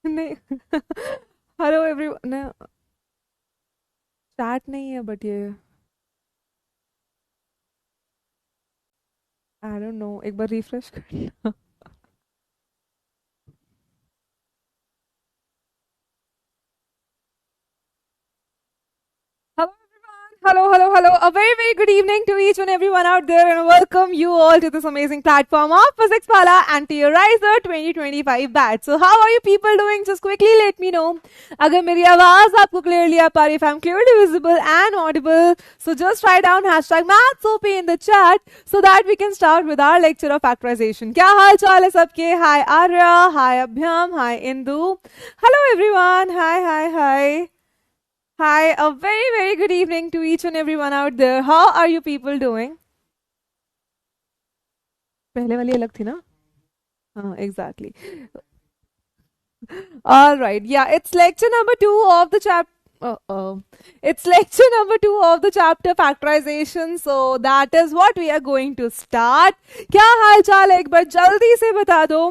नहीं hello everyone, chat नहीं है बट ये आई डोंट नो, एक बार रिफ्रेश कर। Hello, everyone. Hello, hello, hello. A very, very good evening to each and everyone out there, and welcome you all to this amazing platform of Physics Pala and Theorizer 2025 batch. So, how are you people doing? Just quickly let me know. अगर मेरी आवाज आपको clearly आ पा रही है, if I'm clearly visible and audible, so just write down hashtag MathsOP in the chat so that we can start with our lecture of factorization. क्या हाल चाल है सबके? Hi Arya, hi Abhyam, hi Indu. Hello everyone. Hi, hi, hi. Hi, a very, very good evening to each and everyone out there. How are you people doing? पहले वाली अलग थी ना? हाँ, exactly. All right. Yeah, it's lecture number 2 of the chapter. It's lecture number 2 of the chapter factorization. So that is what we are going to start. क्या हाल चाल है एक बार जल्दी से बता दो.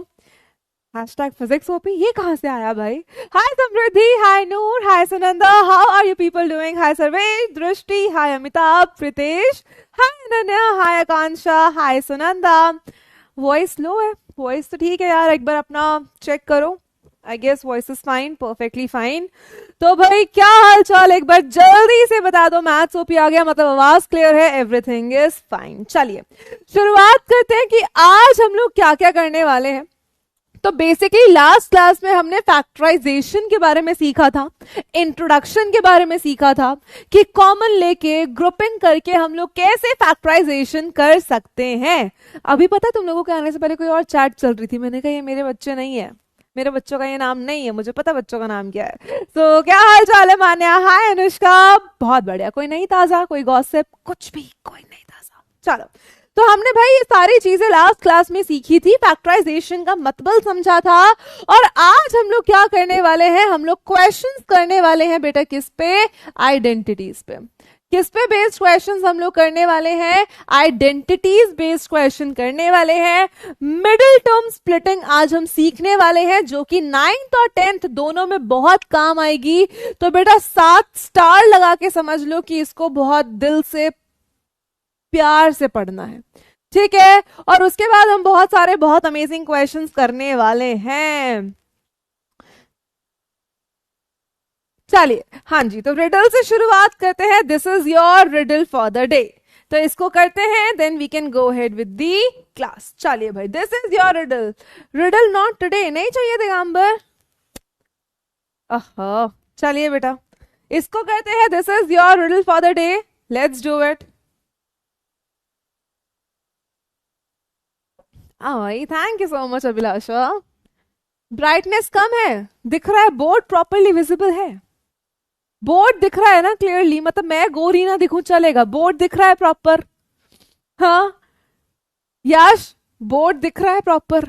हैशटैग फिजिक्स ओपी ये कहाँ से आया भाई? Hi Samriddhi, hi Noor, hi Sunanda, how are you people doing? Hi Sarvesh, Drishti, hi Amitabh, Pritesh, hi Ananya, hi Akanksha, hi Sunanda. Voice low है? वॉइस तो ठीक है यार, एक बार अपना चेक करो. I guess voice is fine, perfectly fine. तो भाई क्या हाल चाल एक बार जल्दी से बता दो. मैथ्स ओपी आ गया मतलब आवाज क्लियर है, एवरीथिंग इज फाइन. चलिए शुरुआत करते हैं कि आज हम लोग क्या क्या करने वाले हैं. तो बेसिकली लास्ट क्लास में हमने फैक्टराइजेशन के बारे में सीखा था, इंट्रोडक्शन के बारे में सीखा था कि कॉमन लेके ग्रुपिंग करके हम लोग कैसे फैक्टराइजेशन कर सकते हैं. अभी पता तुम लोगों के आने से पहले कोई और चैट चल रही थी, मैंने कहा ये मेरे बच्चे नहीं है, मेरे बच्चों का ये नाम नहीं है, मुझे पता बच्चों का नाम क्या है. तो क्या हाल चाल है मान्या? हाय अनुष्का, बहुत बढ़िया. कोई नहीं ताजा, कोई गॉसिप, कुछ भी, कोई नहीं ताजा. चलो, तो हमने भाई ये सारी चीजें लास्ट क्लास में सीखी थी, फैक्टराइजेशन का मतलब समझा था. और आज हम लोग क्या करने वाले हैं? हम लोग क्वेश्चंस करने वाले हैं बेटा. किस पे? आइडेंटिटीज पे. किस पे बेस्ड क्वेश्चंस हम लोग करने वाले हैं? आइडेंटिटीज बेस्ड क्वेश्चन करने वाले हैं. मिडिल टर्म स्प्लिटिंग आज हम सीखने वाले हैं, जो कि 9th और 10th दोनों में बहुत काम आएगी. तो बेटा 7 स्टार लगा के समझ लो कि इसको बहुत दिल से प्यार से पढ़ना है, ठीक है. और उसके बाद हम बहुत सारे बहुत अमेजिंग क्वेश्चंस करने वाले हैं. चलिए, हाँ जी, तो रिडल से शुरुआत करते हैं. This is your riddle for the day. तो इसको करते हैं, then we can go ahead with the class. चलिए भाई, this is your riddle. Riddle not today नहीं चाहिए दिगंबर. चलिए बेटा, इसको करते हैं. This is your riddle for the day. Let's do it. भाई thank you so much Abhilasha. Brightness कम है, दिख रहा है बोर्ड प्रॉपरली विजिबल है? बोर्ड दिख रहा है ना क्लियरली? मतलब मैं गोरी ना दिखूं चलेगा, बोर्ड दिख रहा है प्रॉपर? हाँ यश, बोर्ड दिख रहा है proper?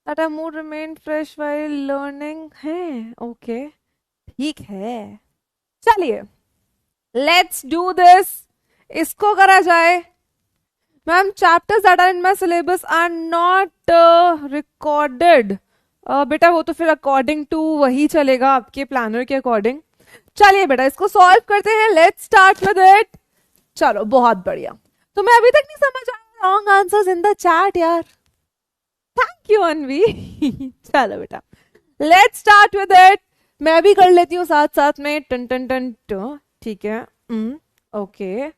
That I mood remain fresh while learning है. ओके, ठीक है. चलिए लेट्स डू दिस. इसको करा जाए. Ma'am chapters that are in my syllabus are not recorded. बेटा वो तो फिर अकॉर्डिंग टू वही चलेगा, आपके प्लानर के अकॉर्डिंग. चलिए बेटा इसको सॉल्व करते हैं. Let's start with it. चलो बहुत बढ़िया. तो मैं अभी तक नहीं समझ आया wrong answers in the chat यार. थैंक यू अनवी. चलो बेटा लेट्स स्टार्ट विद इट. मैं भी कर लेती हूँ साथ साथ में. टन टन टन टन. ठीक है. ओके.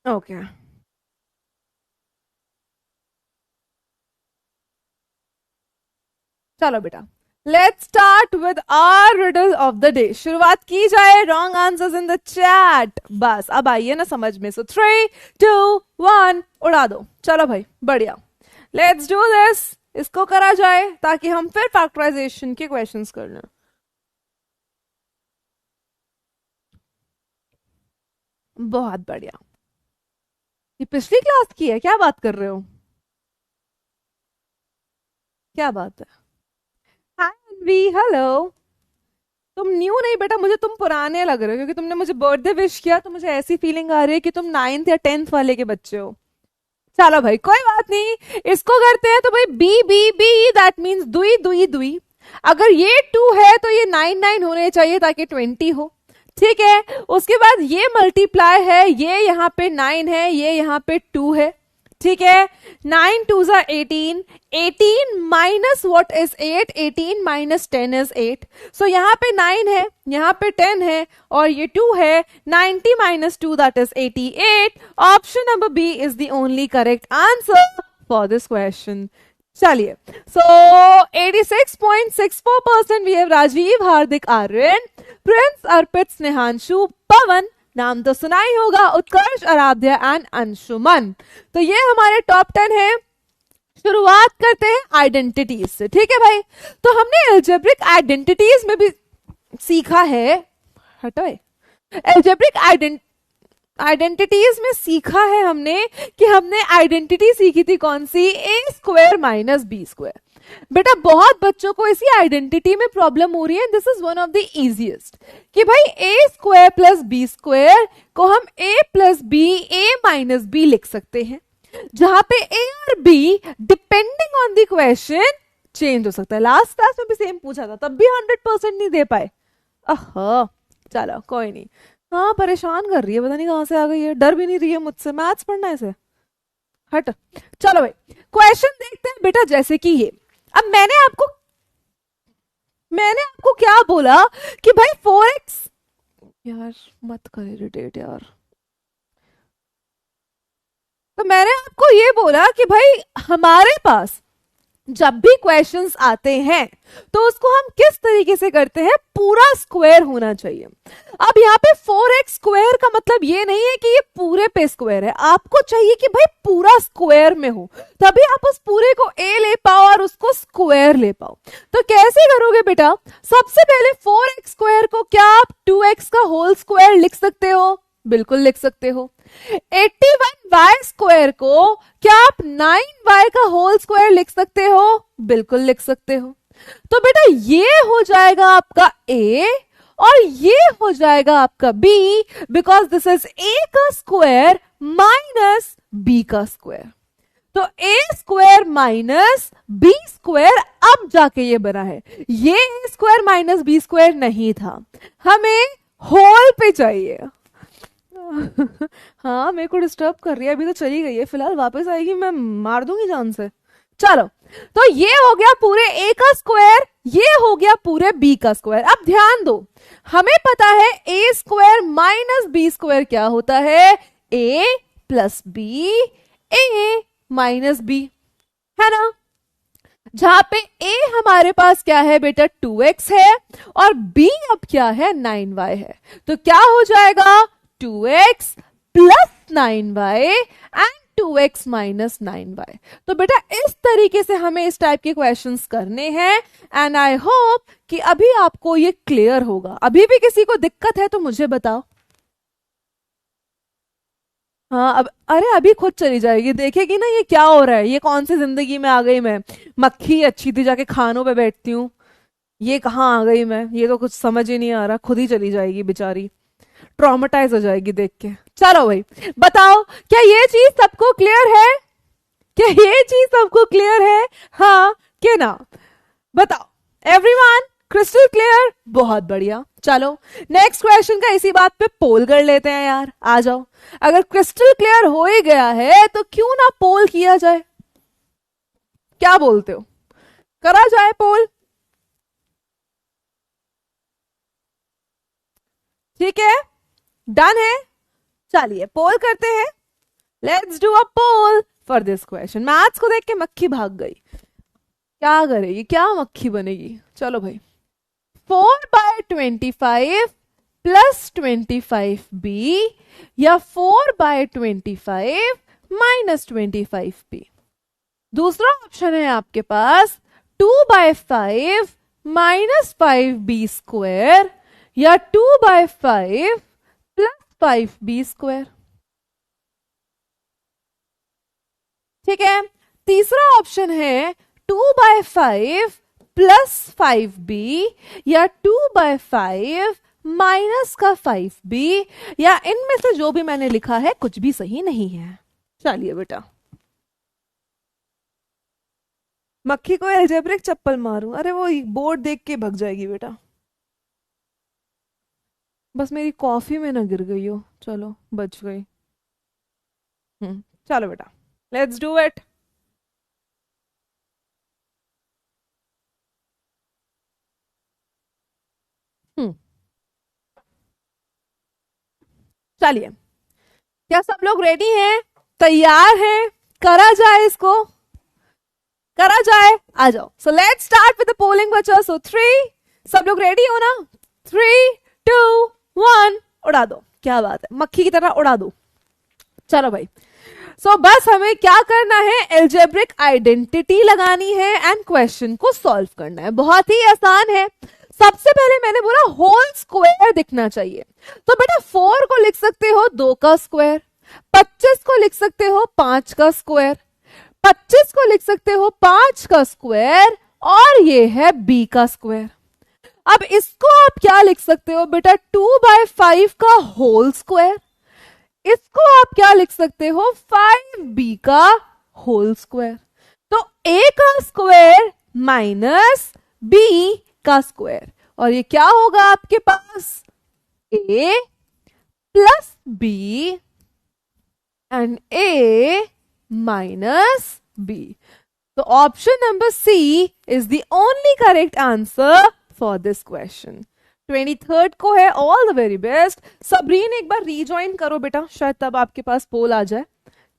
ओके. चलो बेटा let's start with our riddle of the day. शुरुआत की जाए. Wrong answers in the chat. बस अब आइए ना समझ में. सो 3 2 1 उड़ा दो. चलो भाई बढ़िया. Let's do this. इसको करा जाए ताकि हम फिर फैक्टराइजेशन के क्वेश्चंस कर लें. बहुत बढ़िया. ये पिछली क्लास की है, क्या बात कर रहे हो? क्या बात है? हाय अनवी, हेलो. तुम न्यू नहीं बेटा, मुझे तुम पुराने लग रहे हो क्योंकि तुमने मुझे बर्थडे विश किया, तो मुझे ऐसी फीलिंग आ रही है कि तुम 9th या 10th वाले के बच्चे हो। चलो भाई कोई बात नहीं, इसको करते हैं। तो भाई B B B that means दुई दुई दुई। अगर ये 2 है तो ये 9 9 होने चाहिए ताकि 20 हो। ठीक है, उसके बाद ये मल्टीप्लाई है, ये यहाँ पे 9 है, ये यहाँ पे 2 है। ठीक है, 9 2 ज़ा 18, 18 minus what is 8, 18 minus 10 is 8। सो यहाँ पे 9 है, यहाँ पे 10 है और ये 2 है। 90 minus 2 that is 88। Option number B is the only correct answer for this question. चलिए, so 86.64% we have Rajeev, Hardik, Aryan, Prince, Arpit, Snehanshu, Pawan, नाम तो सुना ही होगा, उत्कर्ष, आराध्या एंड अंशुमन। तो ये हमारे टॉप 10 है। शुरुआत करते हैं आइडेंटिटीज से। ठीक है भाई, तो हमने एल्जेब्रिक आइडेंटिटीज में भी सीखा है, हटोए, एल्जेब्रिक आइडेंटिटीज में सीखा है हमने कि हमने आइडेंटिटी सीखी थी कौन सी, ए स्क्वायर माइनस बी स्क्वायर। बेटा बहुत बच्चों को इसी आइडेंटिटी में प्रॉब्लम हो रही है। This is one of the easiest कि भाई ए स्क्वायर प्लस बी स्क्वायर को हम ए plus B, A minus B लिख सकते हैं, जहां पे ए और be depending on the question change हो सकता है। लास्ट क्लास में भी सेम पूछा था, तब भी 100% नहीं दे पाए। चलो कोई नहीं। हाँ परेशान कर रही है, पता नहीं कहां से आ गई है, डर भी नहीं रही है मुझसे, मैथ्स पढ़ना है इसे, हट। चलो भाई क्वेश्चन देखते हैं बेटा, जैसे कि ये। अब मैंने आपको क्या बोला कि भाई 4x, यार मत कर इरिटेट यार। तो मैंने आपको ये बोला कि भाई हमारे पास जब भी क्वेश्चंस आते हैं तो उसको हम किस तरीके से करते हैं, पूरा स्क्वायर होना चाहिए। अब यहाँ पे 4x स्क्वायर का मतलब ये नहीं है कि ये पूरे पे स्क्वायर है, आपको चाहिए कि भाई पूरा स्क्वायर में हो, तभी आप उस पूरे को a ले पाओ और उसको स्क्वायर ले पाओ। तो कैसे करोगे बेटा, सबसे पहले 4x स्क्वायर को क्या आप 2x का होल स्क्वायर लिख सकते हो, बिल्कुल लिख सकते हो। 81y स्क्वायर को क्या आप 9y का होल स्क्वायर लिख सकते हो, बिल्कुल लिख सकते हो। तो बेटा ये हो जाएगा आपका a और ये हो जाएगा आपका b, because this is a का स्क्वायर माइनस b का स्क्वायर। तो a square minus b square अब जाके ये बना है, ये a square minus b square नहीं था, हमें होल पे चाहिए। हाँ मेरे को डिस्टर्ब कर रही है, अभी तो चली गई है, फिलहाल वापस आएगी मैं मार दूंगी जान से। चलो, तो ये हो गया पूरे a का स्क्वायर, ये हो गया पूरे b का स्क्वायर। अब ध्यान दो, हमें पता है a square minus b square क्या होता है, a plus b, a minus b, है ना। जहां पे a हमारे पास क्या है बेटा 2x है और b अब क्या है 9y है, तो क्या हो जाएगा 2x plus 9y and 2x minus 9y। तो बेटा इस तरीके से हमें इस टाइप के क्वेश्चंस करने हैं एंड आई होप कि अभी आपको ये क्लियर होगा। अभी भी किसी को दिक्कत है तो मुझे बताओ। हाँ अब अरे अभी खुद चली जाएगी, देखेगी ना ये क्या हो रहा है, ये कौन सी जिंदगी में आ गई मैं, मक्खी अच्छी थी जाके खानों पे बैठती हूँ, ये कहाँ आ गई मैं, ये तो कुछ समझ ही नहीं आ रहा, खुद ही चली जाएगी बेचारी, ट्रॉमेटाइज हो जाएगी देख के। चलो भाई बताओ, क्या ये चीज सबको क्लियर है, क्या ये चीज सबको क्लियर है, हाँ कि ना, बताओ एवरीवन, क्रिस्टल क्लियर, बहुत बढ़िया। चलो नेक्स्ट क्वेश्चन का इसी बात पे पोल कर लेते हैं यार, आ जाओ। अगर क्रिस्टल क्लियर हो ही गया है तो क्यों ना पोल किया जाए, क्या बोलते हो, करा जाए पोल, ठीक है, डन है। चलिए पोल करते हैं, let's do a poll for this question. Maths को देख के मक्खी भाग गई, क्या करेगी, क्या मक्खी बनेगी। चलो भाई 4/25 प्लस 25b या 4/25 माइनस 25b। दूसरा ऑप्शन है आपके पास 2/5 माइनस 5b स्क्वायर या 2/5 प्लस 5b स्क्वायर, ठीक है। तीसरा ऑप्शन है 2/5 +5b या 2/5 माइनस का 5b या इनमें से जो भी मैंने लिखा है कुछ भी सही नहीं है। चलिए बेटा, मक्खी को एल्जेब्रिक चप्पल मारूं? अरे वो बोर्ड देख के भग जाएगी बेटा। बस मेरी कॉफी में ना गिर गई हो। चलो बच गई। चलो बेटा, लेट्स डू इट। चलिए, क्या सब लोग रेडी हैं, तैयार हैं? करा जाए इसको, करा जाए, आ जाओ। So let's start with the polling बच्चा। सो 3, सब लोग रेडी हो ना? 3, 2, 1, उड़ा दो। क्या बात है, मक्खी की तरह उड़ा दो। चलो भाई, सो बस हमें क्या करना है, एल्जेब्रिक आइडेंटिटी लगानी है एंड क्वेश्चन को सॉल्व करना है। बहुत ही आसान है। सबसे पहले मैंने बोला होल स्क्वायर दिखना चाहिए, तो बेटा 4 को लिख सकते हो 2 का स्क्वायर, 25 को लिख सकते हो 5 का स्क्वायर, 25 को लिख सकते हो 5 का स्क्वायर, और ये है b का स्क्वायर। अब इसको आप क्या लिख सकते हो बेटा, 2/5 का होल स्क्वायर। इसको आप क्या लिख सकते हो, 5b का होल स्क्वायर। तो a का स्क्वायर माइनस b का स्क्वायर, और ये क्या होगा आपके पास, a plus b and a minus b। तो option number C is the only correct answer for this question. 23rd को है, ऑल द वेरी बेस्ट। सबरीन एक बार रीजॉइन करो बेटा, शायद तब आपके पास पोल आ जाए।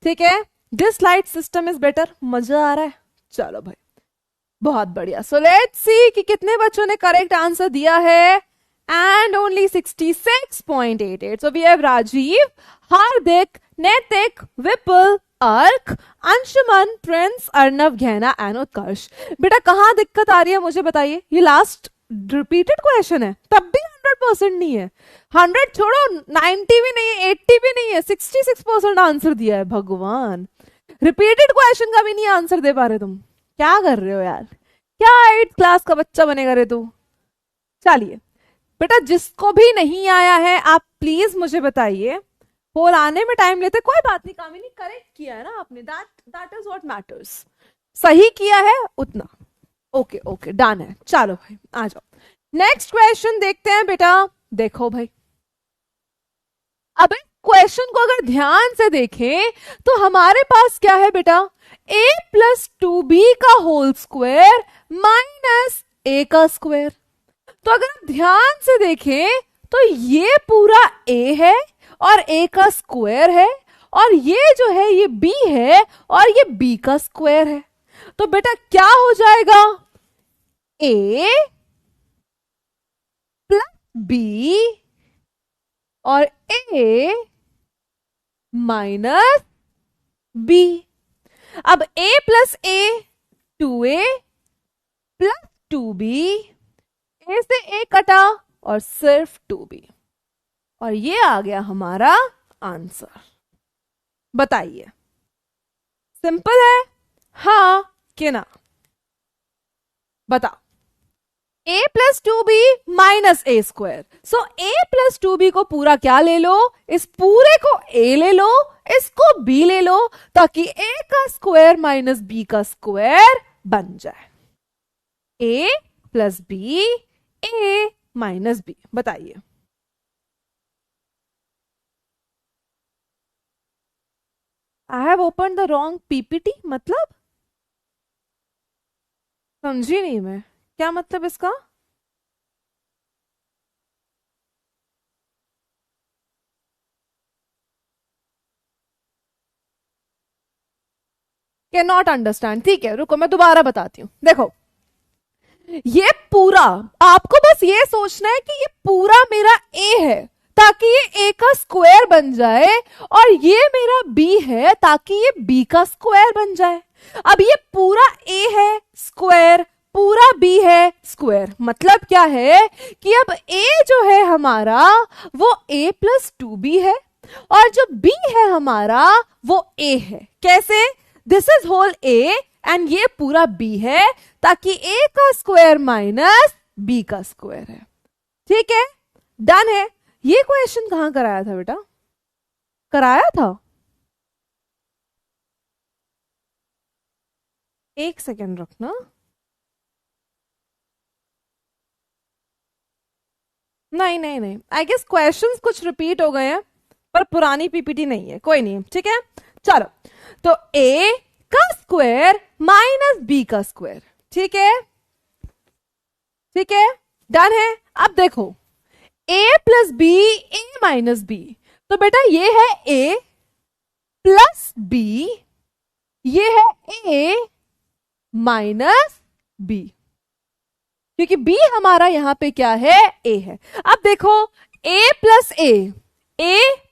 ठीक है, this light system is better. मजा आ रहा है? चलो भाई, बहुत बढ़िया। सो लेट्स सी कि कितने बच्चों ने करेक्ट आंसर दिया है, and only 66.88। So we have Rajeev, Hardik, Naitik, Vipul, अर्क, अंशुमन, प्रिंस, अर्नव, घेना एंड उत्कर्ष। बेटा कहां दिक्कत आ रही है मुझे बताइए? ये लास्ट रिपीटेड क्वेश्चन है, तब भी 100% नहीं है। 100 छोड़ो, 90 भी नहीं है, 80 भी नहीं है, 66% आंसर दिया है। भगवान, रिपीटेड क्वेश्चन का भी नहीं आंसर दे पा रहे तुम। क्या कर रहे हो यार? क्या 8th क्लास का बच्चा बनेगा रे तू? चलिए बेटा, जिसको भी नहीं आया है आप प्लीज मुझे बताइए। पोल आने में टाइम लेते, कोई बात नहीं, कामिनी करेक्ट किया है ना आपने, दैट इज व्हाट मैटर्स। सही किया है उतना। ओके ओके, डन है। चलो भाई आ जाओ, नेक्स्ट क्वेश्चन देखते हैं बेटा। देखो भाई, अब क्वेश्चन को अगर ध्यान से देखें तो हमारे पास क्या है बेटा, a प्लस 2b का होल स्क्वायर माइनस a का स्क्वायर। तो अगर आप ध्यान से देखें तो ये पूरा a है और a का स्क्वायर है, और ये जो है ये b है और ये b का स्क्वायर है। तो बेटा क्या हो जाएगा, a प्लस b और a माइनस b। अब a plus a 2a plus 2b, a से a कटा और सिर्फ 2b, और ये आ गया हमारा आंसर। बताइए, सिंपल है हाँ कि ना? बताओ। a plus 2b minus a square. So a plus 2b को पूरा क्या ले लो, इस पूरे को a ले लो, इसको b ले लो, ताकि a का स्क्वायर माइनस b का स्क्वायर बन जाए। a plus b, a minus b। बताइए, I have open the wrong PPT, मतलब समझी नहीं मैं, क्या मतलब इसका? Can not understand. ठीक है रुको, मैं दोबारा बताती हूं। देखो, ये पूरा आपको बस ये सोचना है कि ये पूरा मेरा a है ताकि ये a का स्क्वायर बन जाए, और ये मेरा b है ताकि ये b का स्क्वायर बन जाए। अब ये पूरा a है स्क्वायर, पूरा b है स्क्वायर, मतलब क्या है कि अब a जो है हमारा वो a प्लस 2b है, और जो b है हमारा वो a है। कैसे? This is whole a, and ये पूरा b है, ताकि a का स्क्वायर माइनस b का स्क्वायर है। ठीक है, डन है। ये क्वेश्चन कहां कराया था बेटा? कराया था, एक सेकेंड रखना। नहीं नहीं नहीं, आई गेस क्वेश्चंस कुछ रिपीट हो गए हैं, पर पुरानी पीपीटी नहीं है, कोई नहीं। ठीक है, चलो, तो a का स्क्वायर माइनस b का स्क्वायर। ठीक है, ठीक है, डन है। अब देखो, a plus B, a minus B, तो बेटा ये है a प्लस b, ये है a माइनस b, क्योंकि b हमारा यहां पे क्या है? a है। अब देखो, a plus a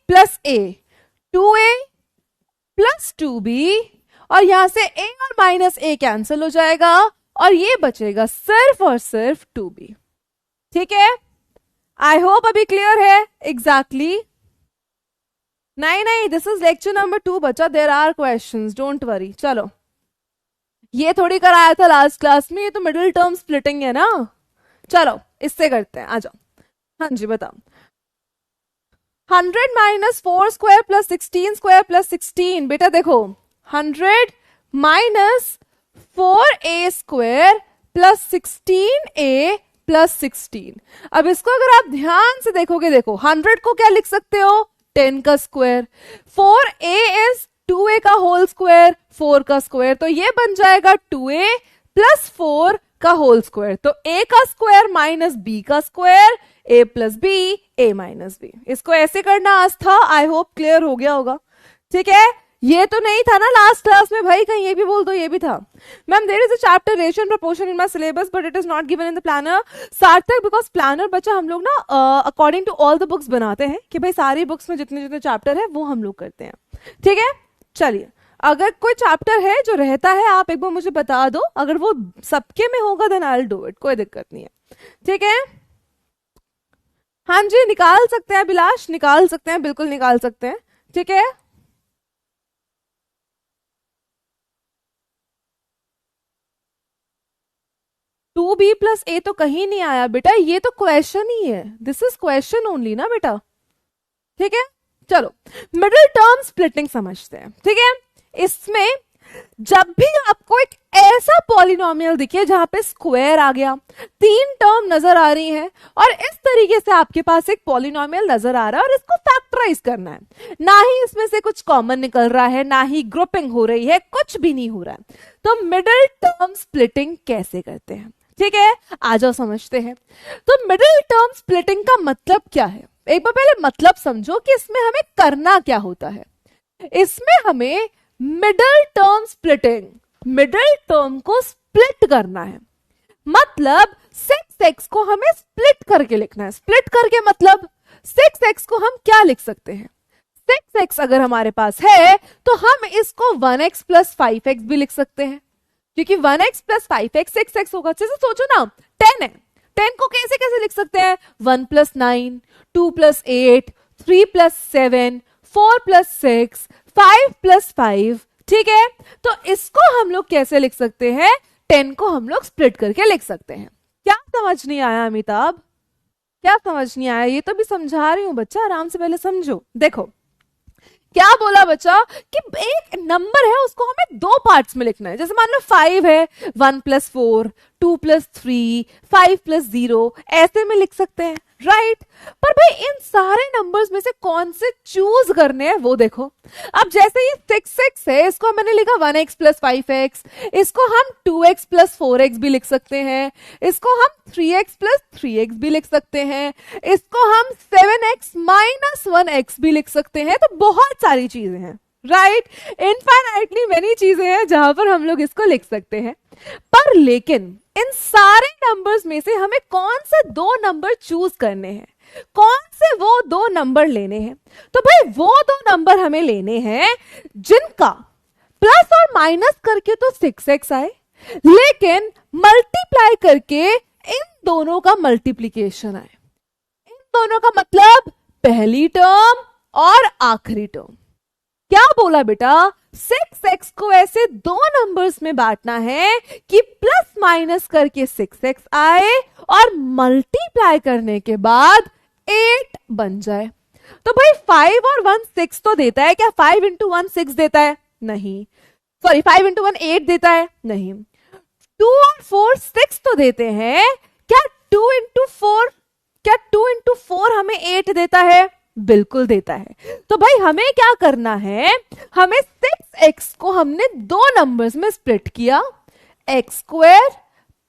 plus a, 2a plus 2b, और यहां से a और माइनस a कैंसिल हो जाएगा, और ये बचेगा सिर्फ और सिर्फ 2b। ठीक है, आई होप अभी क्लियर है। एग्जैक्टली नहीं नहीं, दिस इज लेक्चर नंबर 2 बच्चा, there are questions, don't worry. चलो, ये थोड़ी कराया था लास्ट क्लास में, ये तो मिडिल टर्म स्प्लिटिंग है ना। चलो इससे करते हैं, आ जाओ। हाँ जी बताओ। 100 minus 4 square plus 16 square plus 16, बेटा देखो 100 minus 4a square plus 16a plus 16। अब इसको अगर आप ध्यान से देखोगे, देखो 100 को क्या लिख सकते हो? 10 का स्क्वायर, 4a इज 2a का होल स्क्वायर, 4 का स्क्वायर, तो ये बन जाएगा 2a प्लस 4 का होल स्क्वायर। तो a का स्क्वायर माइनस b का square, a plus b, a minus b। इसको ऐसे करना आज था, आई होप क्लियर हो गया होगा। ठीक है, ये तो नहीं था ना लास्ट क्लास में भाई, कहीं ये भी बोल दो ये भी था। Ma'am there is a chapter ratio and proportion in my syllabus but it is not given in the planner. Sarthak, because planner बच्चा हम लोग ना according to all the books बनाते हैं, कि भाई सारी बुक्स में जितने जितने चैप्टर है वो हम लोग करते हैं। ठीक है, चलिए, अगर कोई चैप्टर है जो रहता है आप एक बार मुझे बता दो, अगर वो सबके में होगा then I will do it, कोई दिक्कत नहीं है। ठीक है, हाँ जी निकाल सकते हैं अभिलाष, निकाल सकते हैं, बिल्कुल निकाल सकते हैं। ठीक है, 2b प्लस a तो कहीं नहीं आया बेटा, ये तो क्वेश्चन ही है, दिस इज क्वेश्चन ओनली ना बेटा। ठीक है, चलो मिडिल टर्म स्प्लिटिंग समझते हैं। ठीक है, इसमें जब भी आपको एक ऐसा पॉलिनोमियल दिखे जहां पे स्क्वायर आ गया, 3 टर्म नजर आ रही हैं, और इस तरीके से आपके पास एक पॉलिनोमियल नजर आ रहा है और इसको फैक्टराइज करना है, ना ही इसमें से कुछ कॉमन निकल रहा है, ना ही ग्रुपिंग हो रही है, कुछ भी नहीं हो रहा है, तो मिडिल टर्म स्प्लिटिंग कैसे करते हैं? ठीक है, आ जाओ समझते हैं। तो मिडिल टर्म स्प्लिटिंग का मतलब क्या है? एक बार पहले मतलब समझो कि इसमें हमें करना क्या होता है। इसमें हमें middle term splitting, middle term को स्प्लिट करना है, मतलब 6x को हमें स्प्लिट करके लिखना है। स्प्लिट करके मतलब 6x को हम क्या लिख सकते हैं? 6x अगर हमारे पास है तो हम इसको 1x प्लस 5x भी लिख सकते हैं, क्योंकि 1x प्लस 5x 6x होगा। जैसे सोचो ना 10 है, 10 को कैसे कैसे लिख सकते हैं? 1 plus 9, 2 plus 8, 3 plus 7, 4 plus 6, 5 plus 5। ठीक है, तो इसको हम लोग कैसे लिख सकते हैं? 10 को हम लोग स्प्लिट करके लिख सकते हैं। क्या समझ नहीं आया अमिताभ? क्या समझ नहीं आया? ये तो भी समझा रही हूं बच्चा, आराम से पहले समझो। देखो क्या बोला बच्चा कि एक नंबर है उसको हमें 2 पार्ट्स में लिखना है। जैसे मान लो 5 है, 1 प्लस 4, 2 प्लस 3, 5 प्लस 0, ऐसे में लिख सकते हैं, राइट? पर भाई इन सारे नंबर्स में से कौन से चूज करने हैं वो देखो। अब जैसे ये 6x है, इसको मैंने लिखा 1x प्लस 5x, इसको हम 2x प्लस 4x भी लिख सकते हैं, इसको हम 3x प्लस 3x भी लिख सकते हैं, इसको हम 7x माइनस 1x भी लिख सकते हैं। तो बहुत सारी चीजें हैं, राइट? इनफाइनाइटली मेनी चीजें हैं जहां पर हम लोग इसको लिख सकते हैं। पर लेकिन इन सारे नंबर्स में से हमें कौन से 2 नंबर चूज करने हैं, कौन से वो 2 नंबर लेने हैं? तो भाई वो 2 नंबर हमें लेने हैं जिनका प्लस और माइनस करके तो 6x आए, लेकिन मल्टीप्लाई करके इन दोनों का मल्टीप्लीकेशन आए। इन दोनों का मतलब पहली टर्म और आखिरी टर्म। क्या बोला बेटा? 6 6x को ऐसे दो नंबर्स में बांटना है कि प्लस माइनस करके 6x आए और मल्टीप्लाई करने के बाद 8 बन जाए। तो भाई 5 और 1 6 तो देता है क्या? 5 इंटू 1 6 देता है? नहीं। सॉरी, 5 इंटू 1 8 देता है? नहीं। 2 और 4 6 तो देते हैं क्या? 2 इंटू 4, क्या 2 इंटू 4 हमें 8 देता है? बिल्कुल देता है। तो भाई हमें क्या करना है, हमें 6x को हमने दो नंबर्स में स्प्लिट किया, x square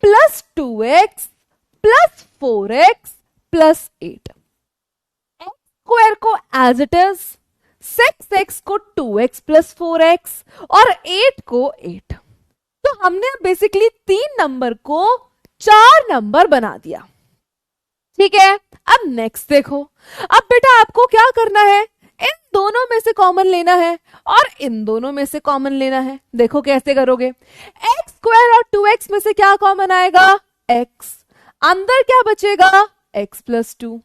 plus 2x plus 4x plus 8। X square को एज इट इज, 6x को 2x प्लस 4x और 8 को 8। तो हमने बेसिकली तीन नंबर को चार नंबर बना दिया। ठीक है, अब नेक्स्ट देखो। अब बेटा आपको क्या करना है, इन दोनों में से कॉमन लेना है और इन दोनों में से कॉमन लेना है। देखो कैसे करोगे। एक्स स्क्वायर और 2x में से क्या कॉमन आएगा? x। अंदर क्या बचेगा? x plus 2।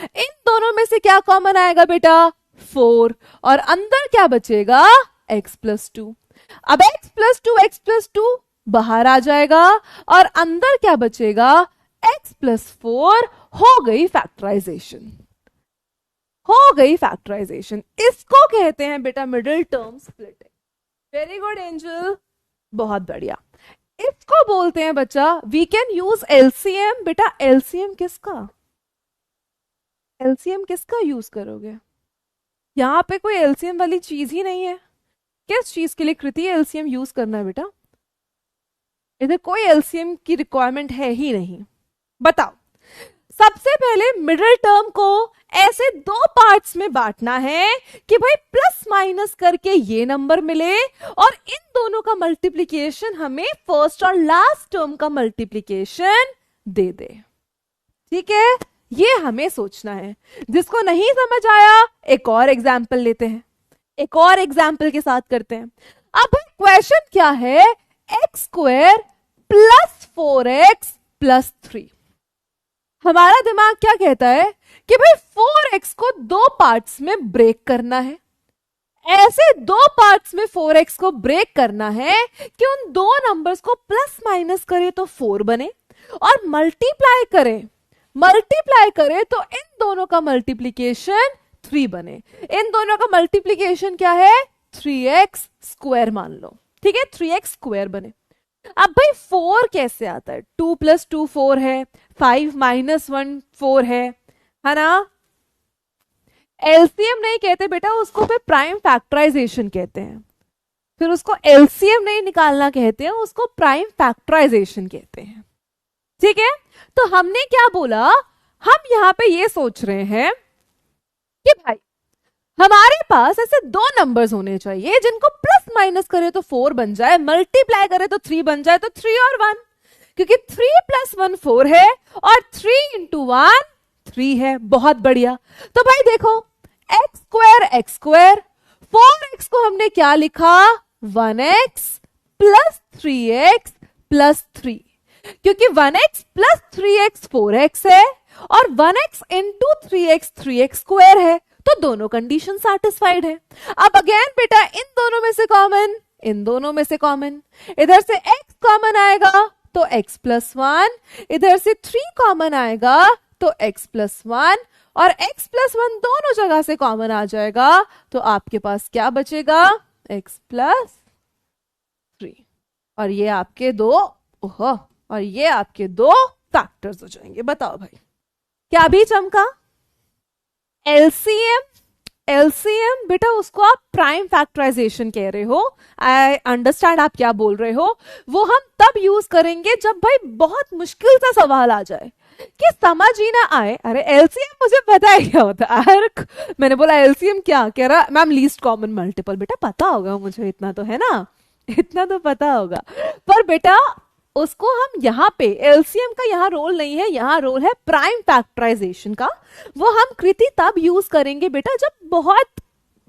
इन दोनों में से क्या कॉमन आएगा बेटा? 4। और अंदर क्या बचेगा? x plus 2। अब x प्लस 2 x प्लस 2 बाहर आ जाएगा और अंदर क्या बचेगा? x plus 4। हो गई फैक्टराइजेशन, हो गई फैक्टराइजेशन। इसको कहते हैं बेटा middle term splitting. Very good angel, बहुत बढ़िया। इसको बोलते हैं बच्चा वी कैन यूज एलसीएम। बेटा एलसीएम किसका? एलसीएम किसका यूज करोगे? यहां पे कोई एलसीएम वाली चीज ही नहीं है। किस चीज के लिए कृति एलसीएम यूज करना है बेटा? इधर कोई एलसीएम की रिक्वायरमेंट है ही नहीं। बताओ, सबसे पहले मिडिल टर्म को ऐसे दो पार्ट्स में बांटना है कि भाई प्लस माइनस करके ये नंबर मिले और इन दोनों का मल्टीप्लिकेशन हमें फर्स्ट और लास्ट टर्म का मल्टीप्लिकेशन दे दे। ठीक है, ये हमें सोचना है। जिसको नहीं समझ आया एक और एग्जाम्पल लेते हैं, एक और एग्जाम्पल के साथ करते हैं। अब क्वेश्चन क्या है? X square plus 4x plus 3। हमारा दिमाग क्या कहता है कि भाई 4x को दो पार्ट्स में ब्रेक करना है। ऐसे दो पार्ट्स में 4x को ब्रेक करना है कि उन दो नंबर्स को प्लस माइनस करे तो 4 बने और मल्टीप्लाई करे तो इन दोनों का मल्टीप्लिकेशन 3 बने। इन दोनों का मल्टीप्लिकेशन क्या है? 3x स्क्वायर मान लो। ठीक है, 3x स्क्वायर बने। अब भाई 4 कैसे आता है? 2 प्लस 2 4 है, 5 माइनस 1 4 है ना? एलसीएम नहीं कहते बेटा, उसको फिर प्राइम फैक्टराइजेशन कहते हैं। फिर उसको एलसीएम नहीं निकालना कहते हैं, उसको प्राइम फैक्टराइजेशन कहते हैं। ठीक है, तो हमने क्या बोला, हम यहां पे ये सोच रहे हैं कि भाई हमारे पास ऐसे दो नंबर्स होने चाहिए जिनको प्लस माइनस करे तो 4 बन जाए, मल्टीप्लाई करे तो 3 बन जाए, तो 3 और 1, क्योंकि 3 प्लस 1 4 है और 3 इंटू 1 3 है। बहुत बढ़िया। तो भाई देखो, एक्स स्क्वायर 4x को हमने क्या लिखा? 1x प्लस 3x प्लस 3, क्योंकि 1x प्लस 3x 4x है और 1x into 3x 3x square है, तो दोनों कंडीशन सैटिस्फाइड है। अब अगेन बेटा इन दोनों में से कॉमन, इन दोनों में से कॉमन, इधर से x कॉमन आएगा तो x प्लस 1, इधर से 3 कॉमन आएगा तो x प्लस 1 और x प्लस 1 दोनों जगह से कॉमन आ जाएगा, तो आपके पास क्या बचेगा? x plus 3। और ये आपके दो और ये आपके दो फैक्टर्स हो जाएंगे। बताओ भाई, क्या भी चमका? एलसीएम बेटा उसको आप प्राइम फैक्टराइजेशन कह रहे हो। आई अंडरस्टैंड आप क्या बोल रहे हो। वो हम तब यूज करेंगे जब भाई बहुत मुश्किल सा सवाल आ जाए कि समझ ही ना आए। अरे एलसीएम मुझे पता है क्या होता है। अरे मैंने बोला एलसीएम क्या कह रहा? Ma'am least common multiple. बेटा पता होगा मुझे, इतना तो है ना, इतना तो पता होगा। पर बेटा उसको हम यहाँ पे एलसीएम का यहाँ रोल नहीं है, यहाँ रोल है प्राइम फैक्टराइजेशन का। वो हम कृति तब यूज करेंगे बेटा जब बहुत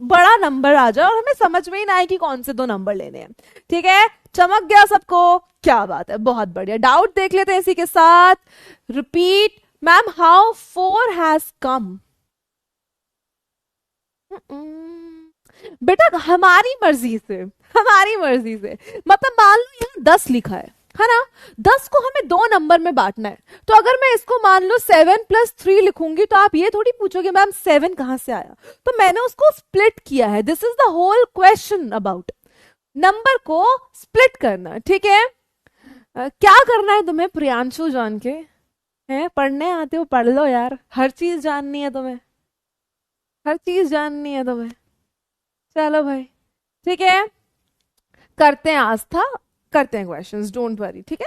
बड़ा नंबर आ जाए और हमें समझ में ही ना आए कि कौन से दो नंबर लेने हैं। ठीक है, चमक गया सबको? क्या बात है, बहुत बढ़िया। डाउट देख लेते हैं इसी के साथ। Repeat ma'am, how 4 has come? बेटा हमारी मर्जी से, हमारी मर्जी से, मतलब मान लो यहाँ 10 लिखा है ना, 10 को हमें 2 नंबर में बांटना है। तो अगर मैं इसको मान लो 7+3 लिखूंगी तो आप ये थोड़ी पूछोगे मैम 7 कहां से आया, तो मैंने उसको स्प्लिट किया है। This is the whole question about number को स्प्लिट करना, ठीक है। क्या करना है तुम्हें प्रियांशु जान के, हैं पढ़ने आते हो पढ़ लो यार, हर चीज जाननी है तुम्हें, हर चीज जाननी है तुम्हें। चलो भाई ठीक है, करते हैं आस्था, करते हैं क्वेश्चंस, डोंट वरी, ठीक है।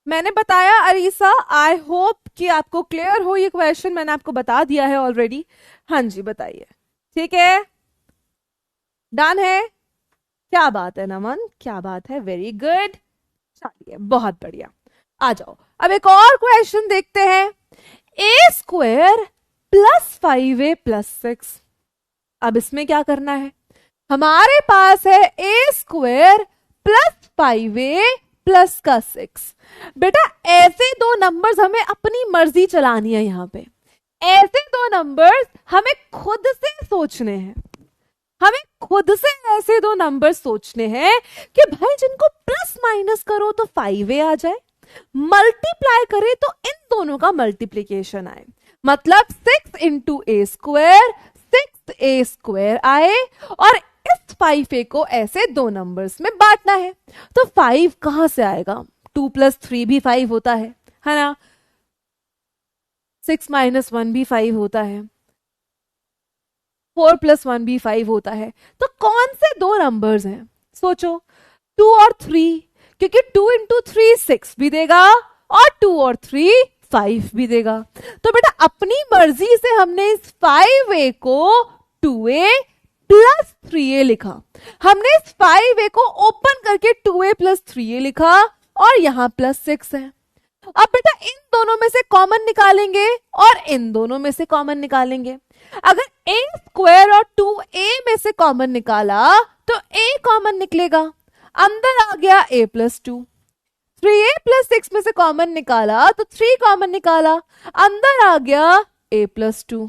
मैंने बताया अरीसा, आई होप कि आपको क्लियर हो ये क्वेश्चन, मैंने आपको बता दिया है ऑलरेडी। हाँ जी बताइए, ठीक है, डन है, क्या बात है नमन, क्या बात है, वेरी गुड, चलिए बहुत बढ़िया। आ जाओ अब एक और क्वेश्चन देखते हैं। a² + 5a+6, अब इसमें क्या करना है, हमारे पास है a² + 5a+6। बेटा ऐसे दो नंबर्स हमें अपनी मर्जी चलानी है, यहां पे ऐसे दो नंबर्स हमें खुद से सोचने हैं, हमें खुद से ऐसे दो नंबर सोचने हैं कि भाई जिनको प्लस माइनस करो तो 5a आ जाए, मल्टीप्लाई करे तो इन दोनों का मल्टीप्लीकेशन आए, मतलब 6 × a², 6a² आए, और इस 5a को ऐसे दो नंबर्स में बांटना है। तो 5 कहां से आएगा, 2 + 3 भी 5 होता है ना, 6 - 1 भी 5 होता है, 4 + 1 भी 5 होता है। तो कौन से दो नंबर्स हैं, सोचो, 2 और 3, क्योंकि 2 × 3 6 भी देगा और 2 और 3 5 भी देगा। तो बेटा अपनी मर्जी से हमने इस 5a को 2a + 3a लिखा, हमने इस 5a को ओपन करके 2a + 3a लिखा, और यहां +6 है। अब बेटा इन दोनों में से कॉमन निकालेंगे और इन दोनों में से कॉमन निकालेंगे। अगर a² और 2a में से कॉमन निकाला तो a कॉमन निकलेगा, अंदर आ गया a + 2। 3a + 6 में से कॉमन निकाला तो 3 कॉमन निकाला, अंदर आ गया a + 2।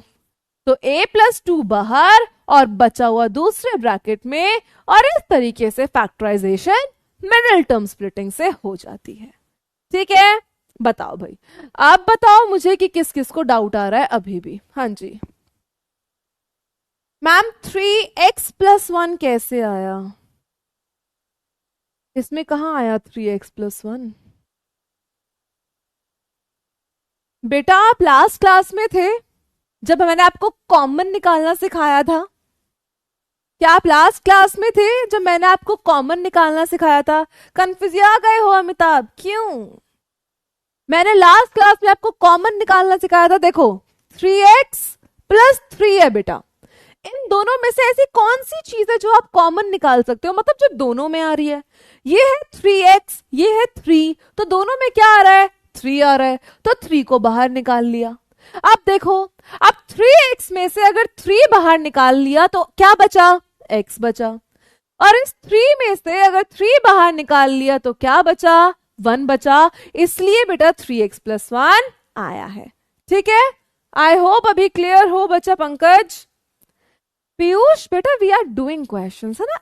तो a + 2 बाहर और बचा हुआ दूसरे ब्रैकेट में, और इस तरीके से फैक्टराइजेशन मिडिल टर्म स्प्लिटिंग से हो जाती है, ठीक है। बताओ भाई, आप बताओ मुझे कि किस किस को डाउट आ रहा है अभी भी। हाँ जी मैम 3x + 1 कैसे आया, इसमें कहां आया 3x + 1? बेटा आप लास्ट क्लास में थे जब मैंने आपको कॉमन निकालना सिखाया था, क्या आप लास्ट क्लास में थे जब मैंने आपको कॉमन निकालना सिखाया था? कंफ्यूज आ गए हो अमिताभ, क्यों? मैंने लास्ट क्लास में आपको कॉमन निकालना सिखाया था। देखो 3x + 3 है बेटा, इन दोनों में से ऐसी कौन सी चीज है जो आप कॉमन निकाल सकते हो, मतलब जो दोनों में आ रही है। ये है 3x, ये है 3, तो दोनों में क्या आ रहा है, 3 आ रहा है, तो 3 को बाहर निकाल लिया। अब देखो, अब 3x में से अगर 3 बाहर निकाल लिया तो क्या बचा, x बचा, और इस 3 में से अगर 3 बाहर निकाल लिया तो क्या बचा, 1 बचा। इसलिए बेटा 3x + 1 आया है, ठीक है। आई होप अभी क्लियर हो बच्चा पंकज। पीयूष बेटा वी आर डूइंग क्वेश्चंस, है ना,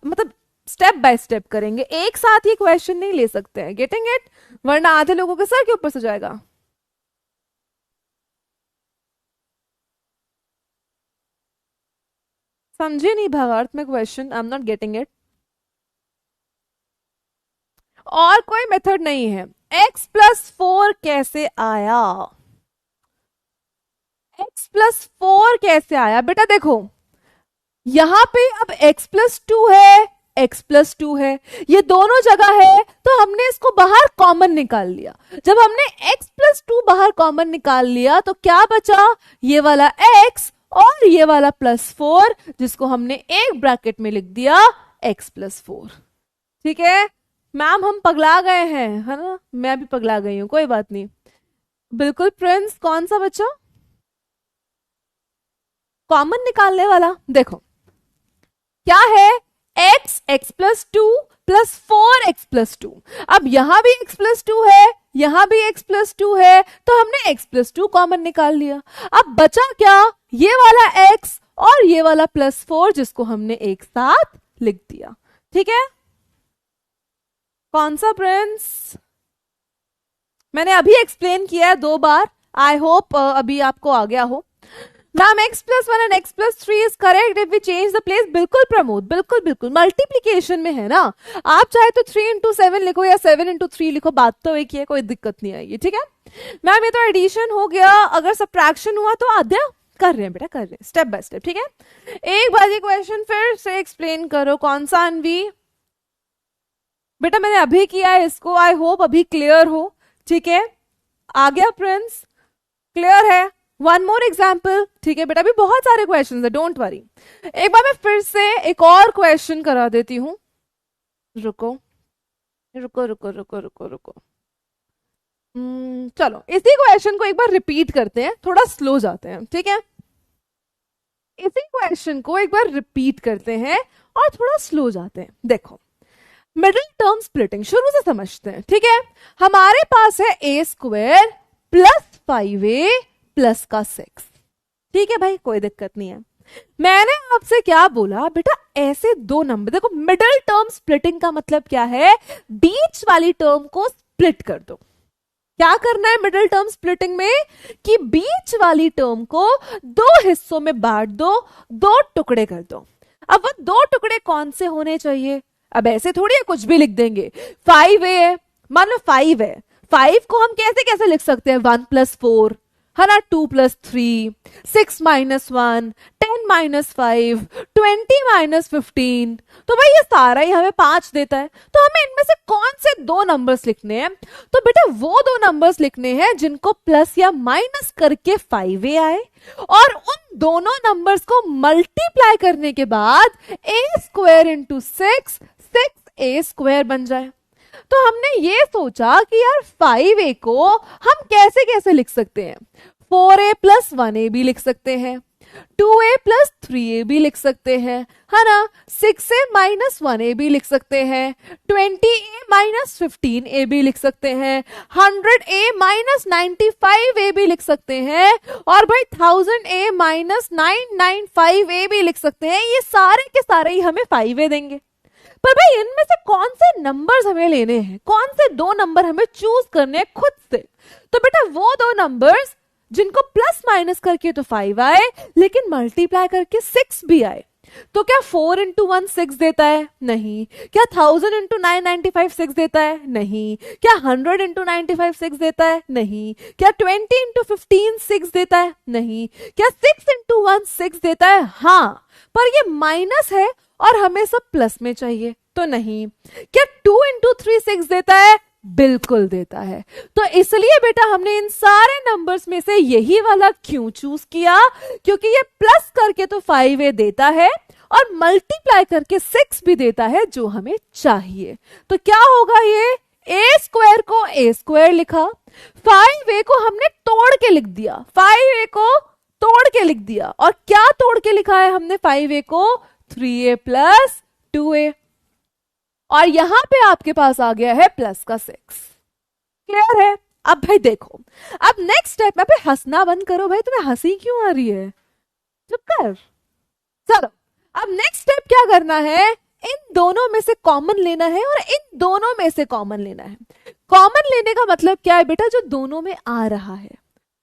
मतलब स्टेप बाय स्टेप करेंगे, एक साथ ये क्वेश्चन नहीं ले सकते हैं, गेटिंग इट, वरना आधे लोगों के सर के ऊपर से जाएगा। समझे नहीं भावार्थ में question, I am not getting it. और कोई मेथड नहीं है। x + 4 कैसे आया, x + 4 कैसे आया बेटा, देखो यहां पे अब x + 2 है, x + 2 है, ये दोनों जगह है, तो हमने इसको बाहर कॉमन निकाल लिया। जब हमने x + 2 बाहर कॉमन निकाल लिया तो क्या बचा, ये वाला x और ये वाला +4, जिसको हमने एक ब्रैकेट में लिख दिया x + 4, ठीक है। मैम हम पगला गए हैं, है ना, मैं भी पगला गई हूं, कोई बात नहीं। बिल्कुल प्रिंस, कौन सा बच्चा, कॉमन निकालने वाला। देखो क्या है, x + 2 + 4x + 2। अब यहां भी x + 2 है, यहां भी x प्लस 2 है, तो हमने x प्लस 2 कॉमन निकाल लिया। अब बचा क्या, ये वाला x और ये वाला +4 जिसको हमने एक साथ लिख दिया। ठीक है, कौन सा प्रिंस? मैंने अभी एक्सप्लेन किया है 2 बार, आई होप अभी आपको आ गया हो। Ma'am x plus 1 and x plus 3 is correct if we change the place. बिल्कुल प्रमोद, बिल्कुल बिल्कुल, मल्टीप्लीकेशन में है ना, आप चाहे तो 3 इंटू 7 लिखो या 7 इंटू 3 लिखो, बात तो एक ही है, कोई दिक्कत नहीं आएगी। ठीक है मैम, ये तो एडिशन हो गया, अगर सब्ट्रैक्शन हुआ तो आद्या कर रहे हैं बेटा, कर रहे हैं स्टेप बाय स्टेप। ठीक है, एक बार ये क्वेश्चन फिर से एक्सप्लेन करो। कौन सा अनवी? बेटा मैंने अभी किया है इसको, आई होप अभी क्लियर हो। ठीक है, आ गया प्रिंस, क्लियर है? One more example. ठीक है बेटा, अभी बहुत सारे क्वेश्चन है, डोंट वरी। एक बार मैं फिर से एक और क्वेश्चन करा देती हूं। रुको रुको रुको रुको रुको रुको, चलो इसी क्वेश्चन को एक बार रिपीट करते हैं, थोड़ा स्लो जाते हैं। ठीक है, इसी क्वेश्चन को एक बार रिपीट करते हैं और थोड़ा स्लो जाते हैं। देखो, मिडिल टर्म स्प्लिटिंग शुरू से समझते हैं। ठीक है, हमारे पास है a² प्लस 5a प्लस का 6। ठीक है भाई, कोई दिक्कत नहीं है। मैंने आपसे क्या बोला बेटा, ऐसे 2 नंबर, देखो मिडिल टर्म स्प्लिटिंग का मतलब क्या है, बीच वाली टर्म को स्प्लिट कर दो। क्या करना है मिडिल टर्म स्प्लिटिंग में, कि बीच वाली टर्म को 2 हिस्सों में बांट दो, 2 टुकड़े कर दो। अब वो 2 टुकड़े कौन से होने चाहिए? अब ऐसे थोड़ी है कुछ भी लिख देंगे। 5a है, मान लो 5 है, 5 को हम कैसे कैसे लिख सकते हैं, 1 + 4 है ना, 2 + 3, 6 - 1, 10 - 5, 20 - 15। तो भाई ये सारा ही हमें 5 देता है। तो हमें इनमें से कौन से 2 नंबर्स लिखने हैं? तो बेटा वो 2 नंबर्स लिखने हैं जिनको प्लस या माइनस करके 5a आए, और उन दोनों नंबर्स को मल्टीप्लाई करने के बाद a² × 6 6a² बन जाए। तो हमने ये सोचा कि यार 5a को हम कैसे कैसे लिख सकते हैं, 4a + 1a भी लिख सकते हैं, 2a + 3a भी लिख सकते हैं, है ना, 6a - 1a भी लिख सकते हैं, 20a - 15a भी लिख सकते हैं, 100a - 95a भी लिख सकते हैं, और भाई 1000a - 995a भी लिख सकते हैं। ये सारे के सारे ही हमें 5a देंगे। पर भाई इनमें से कौन से नंबर्स हमें लेने हैं, कौन से 2 नंबर हमें चूज करने हैं खुद से? तो बेटा वो 2 नंबर्स जिनको प्लस माइनस करके तो 5 आए, लेकिन मल्टीप्लाई करके 6 भी आए। तो क्या 4 × 1 6 देता है? नहीं। क्या 1000 × 995 6 देता है? नहीं। क्या 100 × 95 6 देता है? नहीं। क्या 20 × 15 6 देता है? नहीं। क्या 6 × 1 6 देता है? हाँ, पर ये माइनस है और हमें सब प्लस में चाहिए, तो नहीं। क्या 2 × 3 6 देता है? बिल्कुल देता है। तो इसलिए बेटा हमने इन सारे नंबर्स में से यही वाला क्यों चूज किया, क्योंकि ये प्लस करके तो 5a देता है और मल्टीप्लाई करके 6 भी देता है जो हमें चाहिए। तो क्या होगा, ये a² को a² लिखा, 5a को हमने तोड़ के लिख दिया, 5a को तोड़ के लिख दिया, और क्या तोड़ के लिखा है हमने 5a को, 3a + 2a, और यहां पे आपके पास आ गया है प्लस का 6। क्लियर है? अब भाई देखो, अब नेक्स्ट स्टेप में, हंसना बंद करो भाई, तुम्हें हंसी क्यों आ रही है, चुप कर। चलो अब नेक्स्ट स्टेप क्या करना है, इन दोनों में से कॉमन लेना है और इन दोनों में से कॉमन लेना है। कॉमन लेने का मतलब क्या है बेटा, जो दोनों में आ रहा है,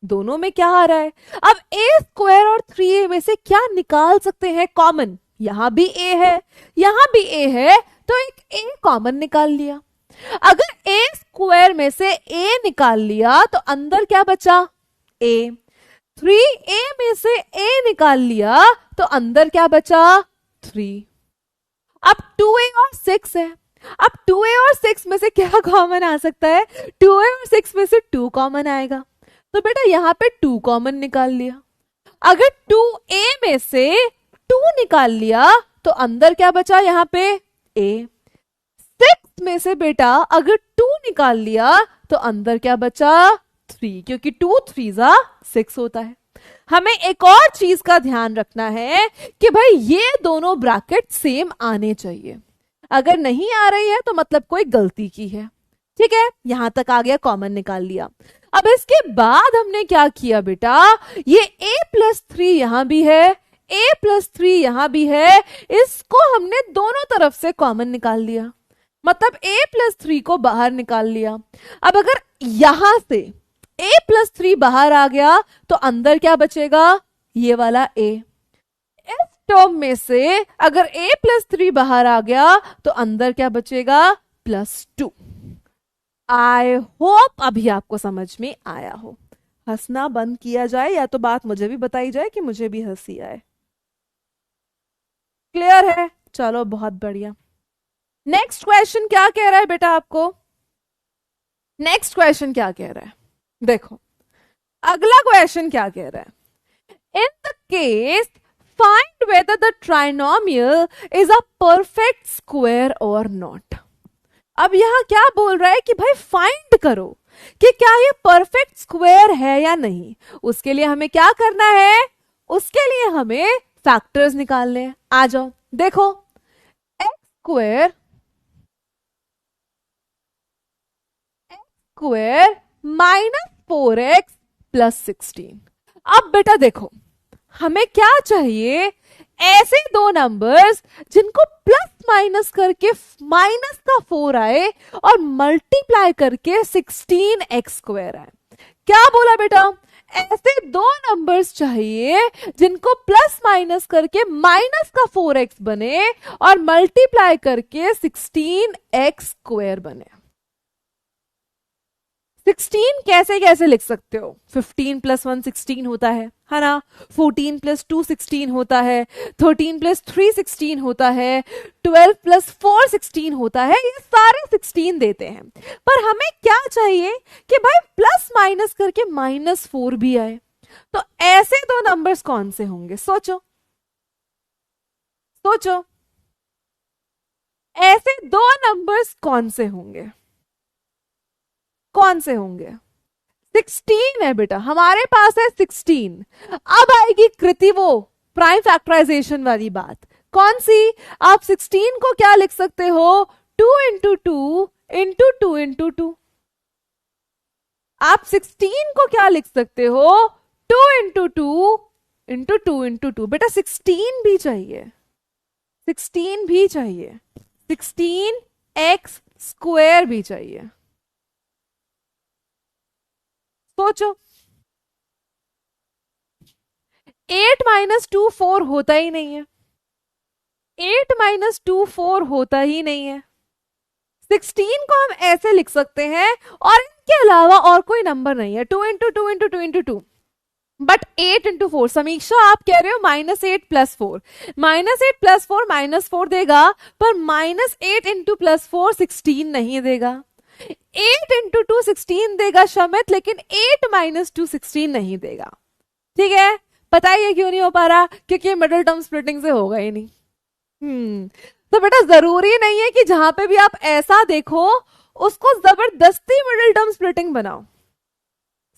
दोनों में क्या आ रहा है। अब a² और 3a में से क्या निकाल सकते हैं कॉमन, यहां भी a है, यहां भी a है, तो एक a कॉमन निकाल लिया। अगर a² में से a निकाल लिया तो अंदर क्या बचा, a। 3a में से a निकाल लिया तो अंदर क्या बचा, 3। अब 2a और 6 है, अब 2a और 6 में से क्या कॉमन आ सकता है, 2a और 6 में से 2 कॉमन आएगा, तो बेटा यहां पे 2 कॉमन निकाल लिया। अगर 2a में से 2 निकाल लिया तो अंदर क्या बचा, यहां पे a। 6 में से बेटा अगर 2 निकाल लिया तो अंदर क्या बचा, 3, क्योंकि 2 3 6 होता है। हमें एक और चीज का ध्यान रखना है कि भाई ये दोनों ब्रैकेट सेम आने चाहिए, अगर नहीं आ रही है तो मतलब कोई गलती की है। ठीक है, यहां तक आ गया, कॉमन निकाल लिया। अब इसके बाद हमने क्या किया बेटा, ये a+3 यहां भी है, a+3 यहां भी है, इसको हमने दोनों तरफ से कॉमन निकाल लिया, मतलब a+3 को बाहर निकाल लिया। अब अगर यहां से a+3 बाहर आ गया तो अंदर क्या बचेगा, ये वाला a। इस टर्म में से अगर a+3 बाहर आ गया तो अंदर क्या बचेगा, +2। आई होप अभी आपको समझ में आया हो। हंसना बंद किया जाए या तो बात मुझे भी बताई जाए कि मुझे भी हंसी आए। क्लियर है, चलो बहुत बढ़िया। नेक्स्ट क्वेश्चन क्या कह रहा है बेटा आपको, नेक्स्ट क्वेश्चन क्या कह रहा है, देखो अगला क्वेश्चन क्या कह रहा है, in the case find whether the trinomial is a perfect square और नॉट। अब यहां क्या बोल रहा है कि भाई फाइंड करो कि क्या ये परफेक्ट स्क्वायर है या नहीं। उसके लिए हमें क्या करना है, उसके लिए हमें फैक्टर्स निकालने हैं। आ जाओ, देखो x² -4x + 16। अब बेटा देखो हमें क्या चाहिए, ऐसे दो नंबर्स जिनको प्लस माइनस करके माइनस का 4 आए और मल्टीप्लाई करके 16x² आए। क्या बोला बेटा, ऐसे दो नंबर्स चाहिए जिनको प्लस माइनस करके माइनस का 4x बने और मल्टीप्लाई करके 16x² बने। 16 कैसे कैसे लिख सकते हो, 15 + 1 16 होता है ना, 14 + 2 16 होता है, 13 + 3 16 होता है, 12 + 4 16 होता है, ये सारे 16 देते हैं। पर हमें क्या चाहिए कि भाई प्लस माइनस करके -4 भी आए। तो ऐसे दो नंबर्स कौन से होंगे, सोचो सोचो, ऐसे दो नंबर्स कौन से होंगे, कौन से होंगे। 16 है बेटा, हमारे पास है 16। अब आएगी कृति, वो प्राइम फैक्टराइजेशन वाली बात, कौन सी, आप 16 को क्या लिख सकते हो, 2 × 2 × 2 × 2। आप 16 को क्या लिख सकते हो, 2 × 2 × 2 × 2। बेटा 16 भी चाहिए, 16 भी चाहिए, 16x² भी चाहिए। सोचो, 8 - 2 4 होता ही नहीं है, 8 - 2 4 होता ही नहीं है। 16 को हम ऐसे लिख सकते हैं और इनके अलावा और कोई नंबर नहीं है, 2 × 2 × 2 × 2। बट 8 × 4, समीक्षा आप कह रहे हो -8 + 4, -8 + 4 -4 देगा, पर -8 × +4 16 नहीं देगा। 8 × 2 16 देगा शमित, लेकिन 8 - 2 16 नहीं देगा। ठीक है, बताइए क्यों नहीं हो पा रहा, क्योंकि मिडिल टर्म स्प्लिटिंग से होगा ही नहीं। तो बेटा जरूरी नहीं है कि जहां पे भी आप ऐसा देखो उसको जबरदस्ती मिडिल टर्म स्प्लिटिंग बनाओ।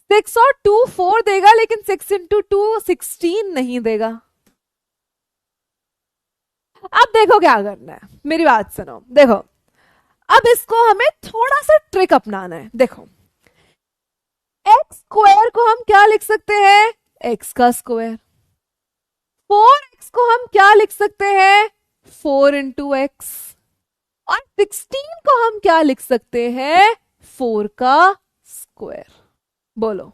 6 और 2 4 देगा, लेकिन 6 × 2 16 नहीं देगा। अब देखो क्या करना है, मेरी बात सुनो, देखो अब इसको हमें थोड़ा सा ट्रिक अपनाना है। देखो x² को हम क्या लिख सकते हैं, x का स्क्वायर। 4x को हम क्या लिख सकते हैं, 4 × x। और 16 को हम क्या लिख सकते हैं, 4 का स्क्वायर। बोलो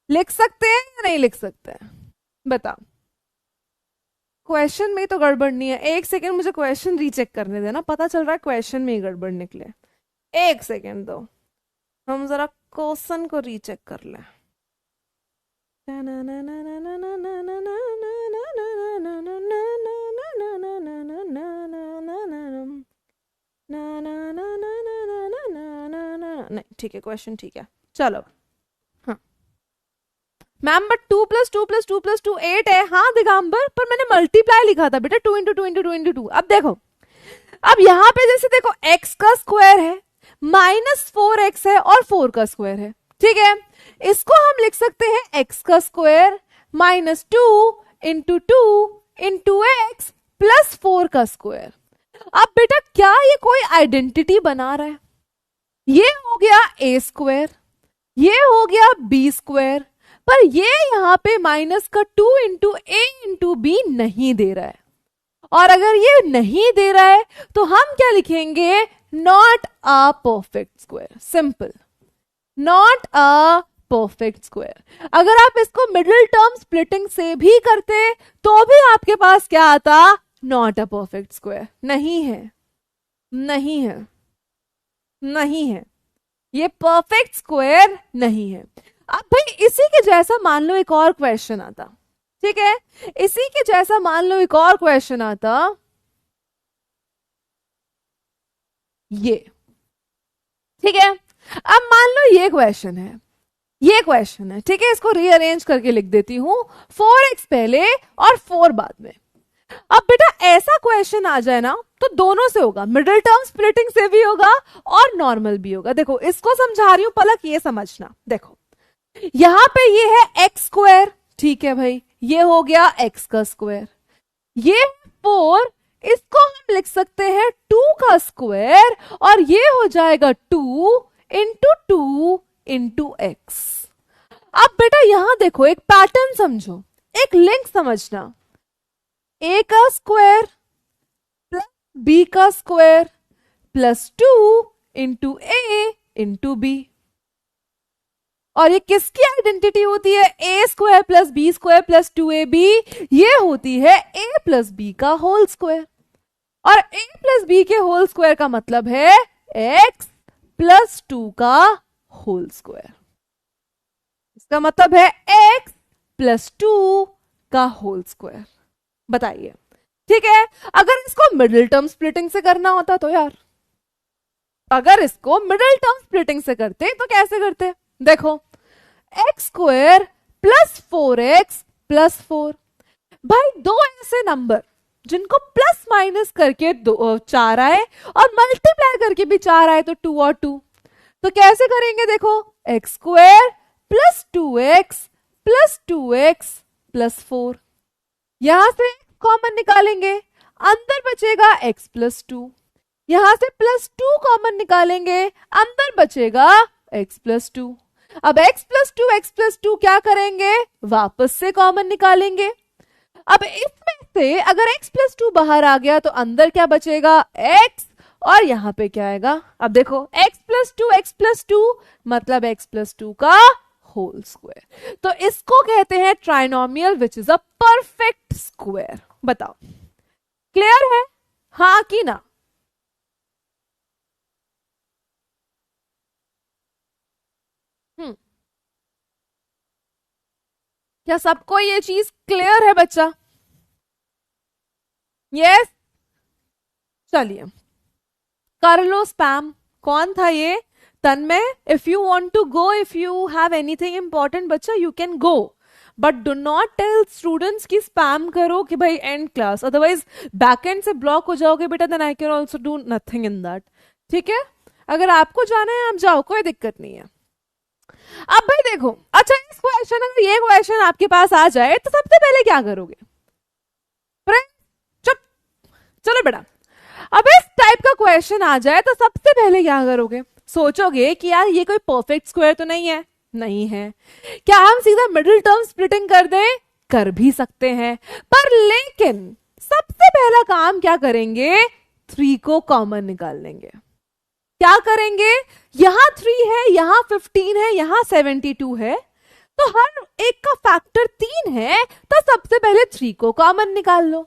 लिख सकते हैं या नहीं लिख सकते हैं, बताओ। क्वेश्चन में तो गड़बड़ नहीं है, एक सेकेंड मुझे क्वेश्चन रीचेक करने देना, पता चल रहा है क्वेश्चन में ही गड़बड़ निकले। एक सेकेंड दो, हम जरा क्वेश्चन को रीचेक कर लें। नहीं ठीक है, क्वेश्चन ठीक है, चलो। हाँ मैम, बट 2 + 2 + 2 + 2 8 है। हाँ दिगंबर, पर मैंने मल्टीप्लाई लिखा था बेटा, 2 × 2 × 2 × 2। अब देखो, अब यहां पे जैसे देखो x का स्क्वायर है, -4x है और 4 का स्क्वायर है। ठीक है, इसको हम लिख सकते हैं x का स्क्वायर -2 × 2 × x + 4 का स्क्वायर। अब बेटा क्या ये कोई आइडेंटिटी बना रहा है, ये हो गया ए स्क्वायर, ये हो गया बी स्क्वायर, पर ये यहां पे माइनस का 2 × a × b नहीं दे रहा है। और अगर ये नहीं दे रहा है तो हम क्या लिखेंगे, not a perfect square, simple, not a perfect square. अगर आप इसको मिडिल टर्म स्प्लिटिंग से भी करते तो भी आपके पास क्या आता, नॉट अ परफेक्ट स्क्वायर। नहीं है, नहीं है, नहीं है, ये परफेक्ट स्क्वायर नहीं है। अब भाई इसी के जैसा मान लो एक और क्वेश्चन आता, ठीक है, इसी के जैसा मान लो एक और क्वेश्चन आता, ये, ठीक है। अब मान लो ये क्वेश्चन है, ये क्वेश्चन है, ठीक है, इसको रीअरेंज करके लिख देती हूं, 4x पहले और 4 बाद में। अब बेटा ऐसा क्वेश्चन आ जाए ना तो दोनों से होगा, मिडिल टर्म स्प्लिटिंग से भी होगा और नॉर्मल भी होगा। देखो इसको समझा रही हूं पलक, ये समझना। देखो यहां पे ये है एक्स स्क्वायर, ठीक है भाई, ये हो गया एक्स का स्क्वायर, ये 4, इसको हम लिख सकते हैं 2 का स्क्वायर, और ये हो जाएगा 2 × 2 × x। अब बेटा यहां देखो एक पैटर्न समझो, एक लिंक समझना, a का स्क्वायर प्लस b का स्क्वायर प्लस 2 × a × b। और ये किसकी आइडेंटिटी होती है, a square plus B square plus 2ab, ये होती है a प्लस बी का होल स्क्वायर। और a प्लस बी के होल स्क्वायर का मतलब है x प्लस 2 का होल स्क्वायर। इसका मतलब है x प्लस 2 का होल स्क्वायर। बताइए, ठीक है। अगर इसको मिडिल टर्म स्प्लिटिंग से करना होता तो यार, अगर इसको मिडिल टर्म स्प्लिटिंग से करते तो कैसे करते, देखो x square plus 4x plus 4। भाई दो ऐसे नंबर जिनको प्लस माइनस करके 4 आए और मल्टीप्लाई करके भी 4 आए तो 2 और 2, तो कैसे करेंगे, देखो x square plus 2x plus 2x plus 4, यहां से कॉमन निकालेंगे, अंदर बचेगा x प्लस 2, यहां से प्लस 2 कॉमन निकालेंगे, अंदर बचेगा x प्लस 2। अब x प्लस 2 क्या करेंगे, वापस से कॉमन निकालेंगे। अब इसमें से अगर x प्लस 2 बाहर आ गया तो अंदर क्या बचेगा, x, और यहां पे क्या आएगा, अब देखो x प्लस 2 मतलब x प्लस 2 का होल स्क्वायर। तो इसको कहते हैं trinomial which is a perfect square. बताओ क्लियर है, हाँ कि ना? क्या सबको ये चीज क्लियर है बच्चा? यस, चलिए कर लो स्पैम। कौन था ये, Tanmay? If you want to go, if you have anything important बच्चा, you can go, but do not tell students की स्पैम करो कि भाई end class, otherwise back end से ब्लॉक हो जाओगे बेटा, then I can also do nothing in that. ठीक है, अगर आपको जाना है आप जाओ, कोई दिक्कत नहीं है। अब भाई देखो, अच्छा इस क्वेश्चन, अगर ये क्वेश्चन आपके पास आ जाए तो सबसे पहले क्या करोगे? चुप, चलो बेटा, अब इस टाइप का क्वेश्चन आ जाए तो सबसे पहले क्या करोगे? सोचोगे कि यार ये कोई परफेक्ट स्क्वायर तो नहीं है, नहीं है। क्या हम सीधा मिडिल टर्म स्प्लिटिंग कर दें? कर भी सकते हैं, पर लेकिन सबसे पहला काम क्या करेंगे, 3 को कॉमन निकाल लेंगे। क्या करेंगे, यहां 3 है, यहां 15 है, यहां 72 है, तो हर एक का फैक्टर 3 है, तो सबसे पहले 3 को कॉमन निकाल लो।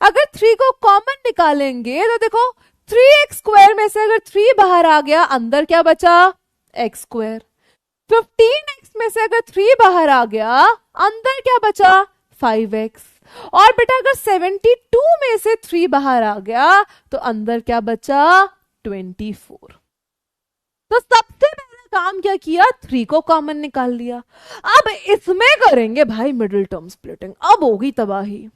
अगर 3 को कॉमन निकालेंगे तो देखो 3x स्क्वायर में से अगर 3 बाहर आ गया, अंदर क्या बचा, x स्क्वायर। 15x में से अगर 3 बाहर आ गया, अंदर क्या बचा, 5x। और बेटा अगर 72 में से 3 बाहर आ गया तो अंदर क्या बचा, 24। तो सबसे पहला काम क्या किया, 3 को कॉमन निकाल लिया। अब इसमें करेंगे भाई मिडिल टर्म स्प्लिटिंग, अब होगी तबाही।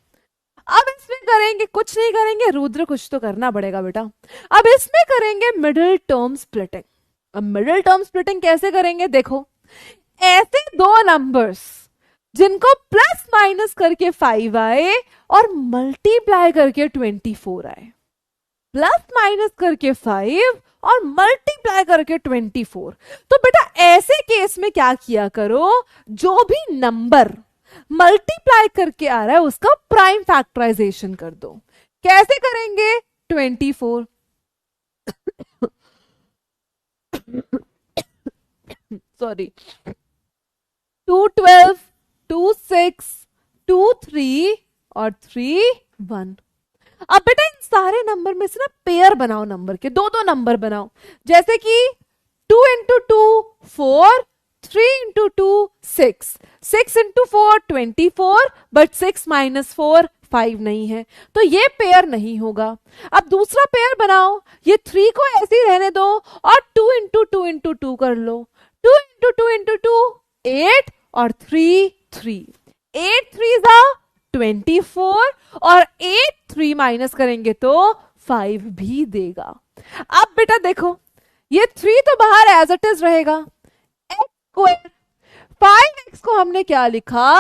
अब इसमें करेंगे, कुछ नहीं करेंगे रुद्र, कुछ तो करना पड़ेगा बेटा। अब इसमें करेंगे मिडिल टर्म स्प्लिटिंग। अब मिडिल टर्म स्प्लिटिंग कैसे करेंगे, देखो ऐसे दो नंबर्स जिनको प्लस माइनस करके 5 आए और मल्टीप्लाई करके 24 आए, प्लस माइनस करके 5 और मल्टीप्लाई करके 24। तो बेटा ऐसे केस में क्या किया करो, जो भी नंबर मल्टीप्लाई करके आ रहा है उसका प्राइम फैक्टराइजेशन कर दो। कैसे करेंगे? 24 सॉरी 2 12 2 6 2 3 और 3 1। अब बेटा इन सारे नंबर में से ना पेयर बनाओ, नंबर के दो दो नंबर बनाओ। जैसे कि 2 into 2 4, 3 into 2 6, 6 into 4 24, but 6 minus 4 5 नहीं है, तो ये पेयर नहीं होगा। अब दूसरा पेयर बनाओ, ये 3 को ऐसे ही रहने दो और 2 इंटू 2 इंटू 2 कर लो। 2 इंटू 2 इंटू 2 8 और 3 3, 8 3 जा 24 और 8 3 माइनस करेंगे तो 5 भी देगा। अब बेटा देखो, ये 3 तो बाहर एज इट इज रहेगा, एक्स स्क्वायर 5x को हमने क्या लिखा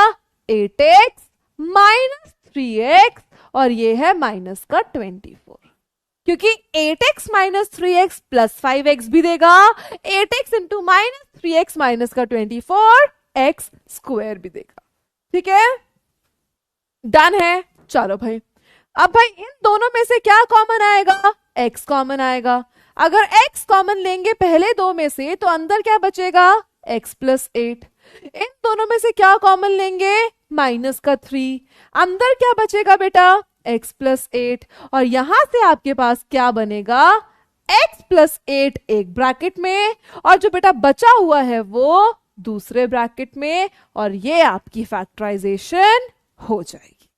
8x माइनस 3x और ये है माइनस का 24, क्योंकि 8x minus 3x plus 5x भी देगा, 8x into minus 3x minus का 24 x स्क्वायर भी देगा। ठीक है, डन है। चलो भाई, अब भाई इन दोनों में से क्या कॉमन आएगा? x कॉमन आएगा। अगर x कॉमन लेंगे पहले दो में से तो अंदर क्या बचेगा? x plus 8। इन दोनों में से क्या कॉमन लेंगे? माइनस का 3। अंदर क्या बचेगा बेटा? x plus 8। और यहां से आपके पास क्या बनेगा? x प्लस 8 एक ब्रैकेट में और जो बेटा बचा हुआ है वो दूसरे ब्रैकेट में, और ये आपकी फैक्टराइजेशन हो जाएगी।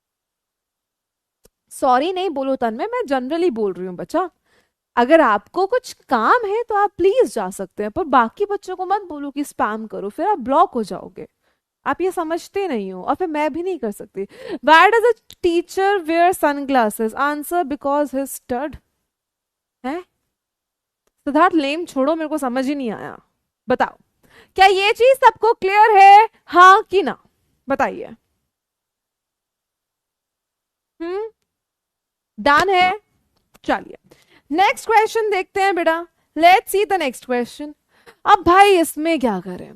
सॉरी नहीं बोलो तन्मय, मैं जनरली बोल रही हूं बच्चा। अगर आपको कुछ काम है तो आप प्लीज जा सकते हैं, पर बाकी बच्चों को मत बोलो कि स्पैम करो, फिर आप ब्लॉक हो जाओगे। आप ये समझते नहीं हो और फिर मैं भी नहीं कर सकती। Why does a teacher wear sunglasses? Answer because his stud है। सिद्धार्थ लेम छोड़ो, मेरे को समझ ही नहीं आया। बताओ क्या ये चीज सबको क्लियर है, हाँ कि ना? बताइए। डन है। चलिए नेक्स्ट क्वेश्चन देखते हैं बेटा। Let's see the next question. अब भाई इसमें क्या करें?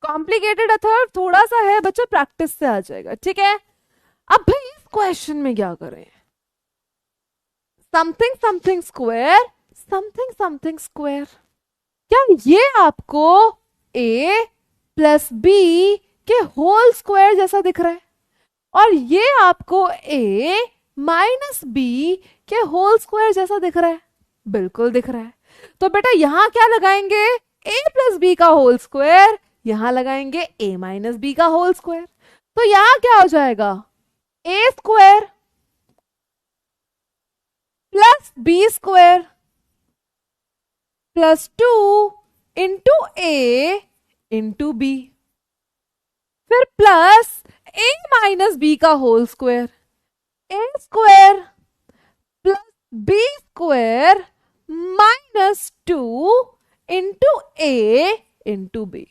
कॉम्प्लिकेटेड अथर थोड़ा सा है बच्चा, प्रैक्टिस से आ जाएगा। ठीक है, अब भाई इस क्वेश्चन में क्या करें? Something something square, something something square. क्या ये आपको a प्लस बी के होल स्क्वायर जैसा दिख रहा है? और ये आपको a माइनस बी के होल स्क्वायर जैसा दिख रहा है? बिल्कुल दिख रहा है। तो बेटा यहां क्या लगाएंगे? a प्लस बी का होल स्क्वायर, यहां लगाएंगे a माइनस बी का होल स्क्वायर। तो यहां क्या हो जाएगा? a square plus B square plus 2 into a into B, फिर प्लस a माइनस बी का whole square, a square plus B square minus 2 into a into B.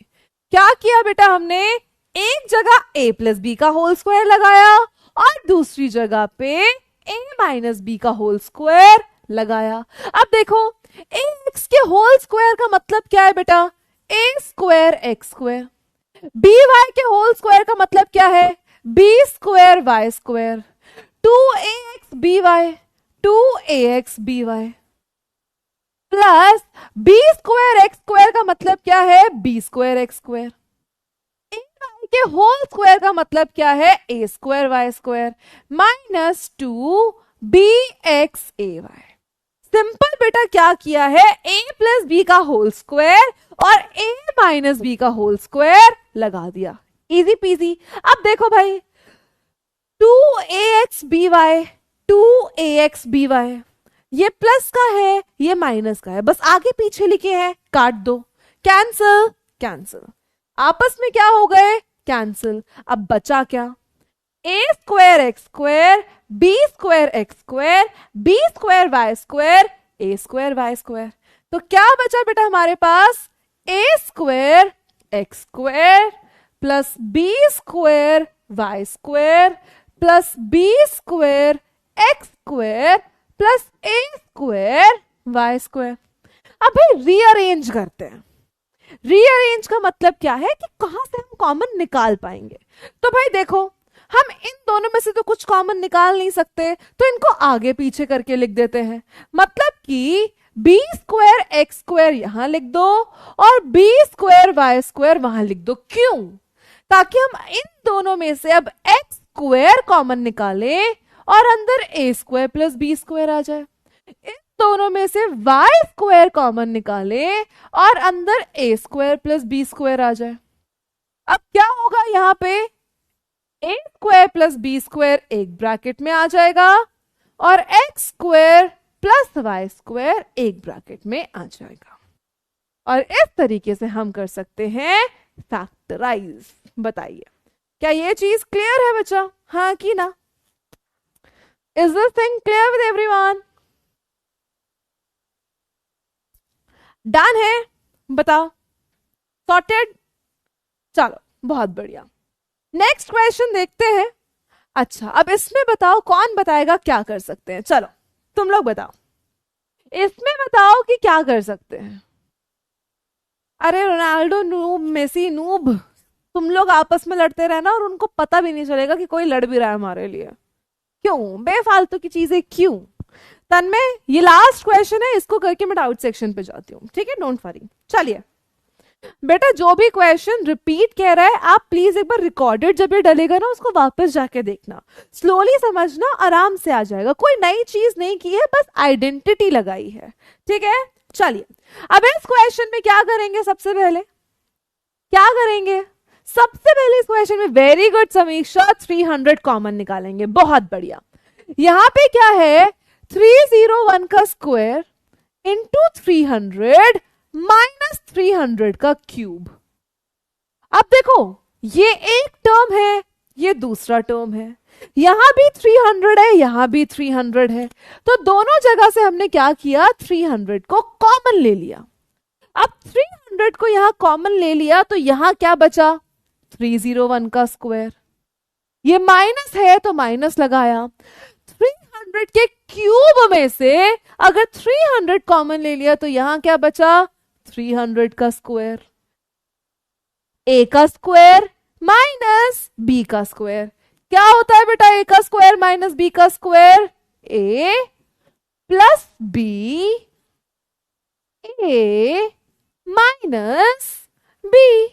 क्या किया बेटा हमने? एक जगह a प्लस बी का होल स्क्वायर लगाया और दूसरी जगह पे a माइनस बी का होल स्क्वायर लगाया। अब देखो x के होल स्क्वायर का मतलब क्या है बेटा? a square X square. B Y के होल स्क्वायर का मतलब क्या है? b square Y square. 2ax by 2ax by plus B square X square का मतलब क्या है? B square X square. A Y के होल स्क्वायर का मतलब क्या है? A square Y square minus 2 bx ay। Simple बेटा क्या किया है? a प्लस बी का होल स्क्वायर और a माइनस बी का होल स्क्वायर लगा दिया, इजी पीजी। अब देखो भाई 2ax by 2ax by, ये प्लस का है ये माइनस का है, बस आगे पीछे लिखे हैं, काट दो, कैंसिल कैंसिल, आपस में क्या हो गए? कैंसिल। अब बचा क्या? a square X square B square X square B square Y square A square Y square. तो क्या बचा बेटा हमारे पास? a square X square plus B square Y square plus B square X square plus A square Y square. अब भाई rearrange करते हैं। रीअरेंज का मतलब क्या है कि कहां से हम कॉमन निकाल पाएंगे। तो भाई देखो, हम इन दोनों में से तो कुछ कॉमन निकाल नहीं सकते, तो इनको आगे पीछे करके लिख देते हैं। मतलब कि बी स्क्वायर एक्स स्क्वायर यहां लिख दो और बी स्क्वायर वाई स्क्वायर वहां लिख दो। क्यों? ताकि हम इन दोनों में से अब एक्स स्क्वायर कॉमन निकालें और अंदर A square plus B square आ जाए। इन दोनों में से वाई स्क्वायर कॉमन निकालें और अंदर A square plus B square आ जाए। अब क्या होगा यहाँ पे, A square plus B square एक ब्रैकेट में आ जाएगा और X square plus Y square एक ब्रैकेट में आ जाएगा। और इस तरीके से हम कर सकते हैं फैक्टराइज। बताइए क्या ये चीज क्लियर है बच्चा? हाँ कि ना? Is this thing clear with everyone? Done है? बताओ, सॉर्टेड? चलो बहुत बढ़िया। नेक्स्ट क्वेश्चन देखते हैं। अच्छा, अब इसमें बताओ कौन बताएगा क्या कर सकते हैं। चलो तुम लोग बताओ, इसमें बताओ कि क्या कर सकते हैं। अरे रोनाल्डो नूब, मेसी नूब, तुम लोग आपस में लड़ते रहना और उनको पता भी नहीं चलेगा कि कोई लड़ भी रहा है हमारे लिए। क्यों बेफालतू की चीजें क्यों? तन्मय, ये लास्ट क्वेश्चन है, इसको करके मैं डाउट सेक्शन पे जाती हूँ, ठीक है? Don't worry. चलिए बेटा, जो भी क्वेश्चन रिपीट कह रहा है आप प्लीज एक बार रिकॉर्डेड जब ये डलेगा ना उसको वापस जाके देखना, स्लोली समझना, आराम से आ जाएगा। कोई नई चीज नहीं की है, बस आइडेंटिटी लगाई है, ठीक है? चलिए अब इस क्वेश्चन में क्या करेंगे, सबसे पहले क्या करेंगे? सबसे पहले इस क्वेश्चन में, वेरी गुड समीक्षा, 300 कॉमन निकालेंगे। बहुत बढ़िया। यहां पे क्या है, 301 का स्क्वायर इंटू 300 माइनस 300 का क्यूब। अब देखो, ये एक टर्म है, ये दूसरा टर्म है, यहां भी 300 है, यहां भी 300 है, तो दोनों जगह से हमने क्या किया, 300 को कॉमन ले लिया। अब 300 को यहां कॉमन ले लिया तो यहां क्या बचा, 301 का स्क्वायर। ये माइनस है तो माइनस लगाया। 300 के क्यूब में से अगर 300 कॉमन ले लिया तो यहां क्या बचा, 300 का स्क्वायर। ए का स्क्वायर माइनस बी का स्क्वायर क्या होता है बेटा, ए का स्क्वायर माइनस बी का square, A plus B, A minus B.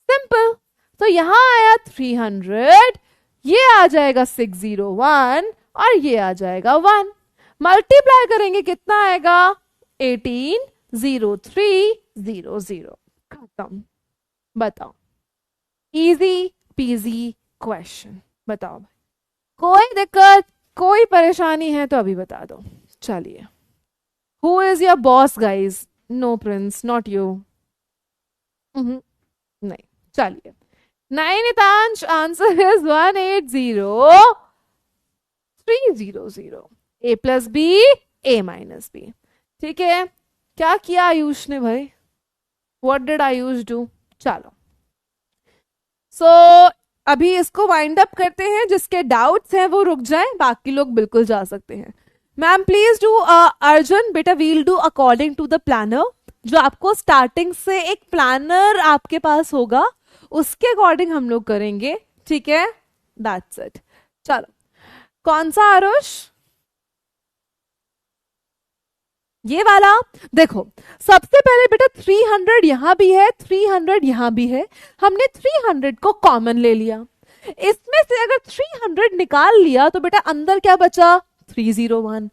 Simple. तो यहां आया 300, ये आ जाएगा 601 और ये आ जाएगा 1। मल्टीप्लाई करेंगे कितना आएगा, 180300। खत्म। बताओ, इजी पीजी क्वेश्चन। बताओ भाई, कोई दिक्कत, कोई परेशानी है तो अभी बता दो। चलिए, who is your boss guys? No Prince, not you. नहीं, चलिए। Nainitansh, answer is 180300। A plus B, A minus B. ठीक है, क्या किया आयुष ने भाई? What did Ayush do? चलो अभी इसको वाइंड अप करते हैं। जिसके डाउट्स हैं वो रुक जाएं, बाकी लोग बिल्कुल जा सकते हैं। मैम प्लीज डू, अर्जुन बेटा we'll do according to the planner. जो आपको स्टार्टिंग से एक प्लानर आपके पास होगा उसके अकॉर्डिंग हम लोग करेंगे, ठीक है? That's it. चलो, कौन सा आरुष? ये वाला। देखो, सबसे पहले बेटा 300 यहां भी है, 300 यहां भी है, हमने 300 को कॉमन ले लिया। इसमें से अगर 300 निकाल लिया तो बेटा अंदर क्या बचा, 301।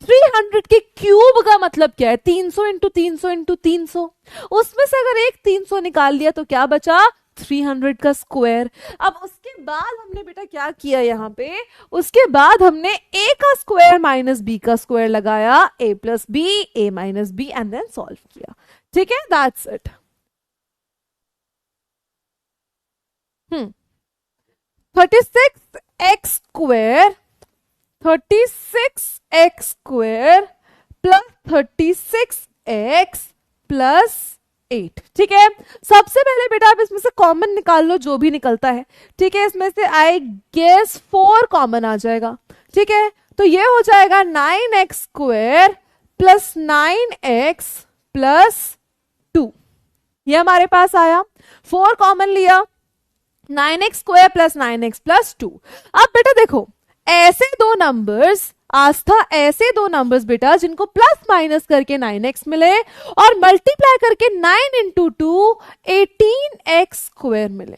300 के क्यूब का मतलब क्या है, 300 इंटू 300 इंटू 300। उसमें से अगर एक 300 निकाल लिया तो क्या बचा, 300 का स्क्वायर। अब उसके बाद हमने बेटा क्या किया यहाँ पे, उसके बाद हमने a का स्क्वायर माइनस b का स्क्वायर लगाया, a plus B, a minus B, and then solve किया। ठीक है, that's it. 36x square, 36x square plus 36x plus 8। ठीक है, सबसे पहले बेटा आप इसमें से कॉमन निकाल लो, जो भी निकलता है। ठीक है, इसमें से आई गेस 4 कॉमन आ जाएगा। ठीक है, तो ये हो जाएगा 9x² प्लस 9x प्लस 2, ये हमारे पास आया। 4 कॉमन लिया, 9x² प्लस 9x प्लस 2। अब बेटा देखो, ऐसे दो नंबर्स आस्था, ऐसे दो नंबर्स बेटा जिनको प्लस माइनस करके 9x मिले और मल्टीप्लाई करके 9 इंटू 2 18x² मिले,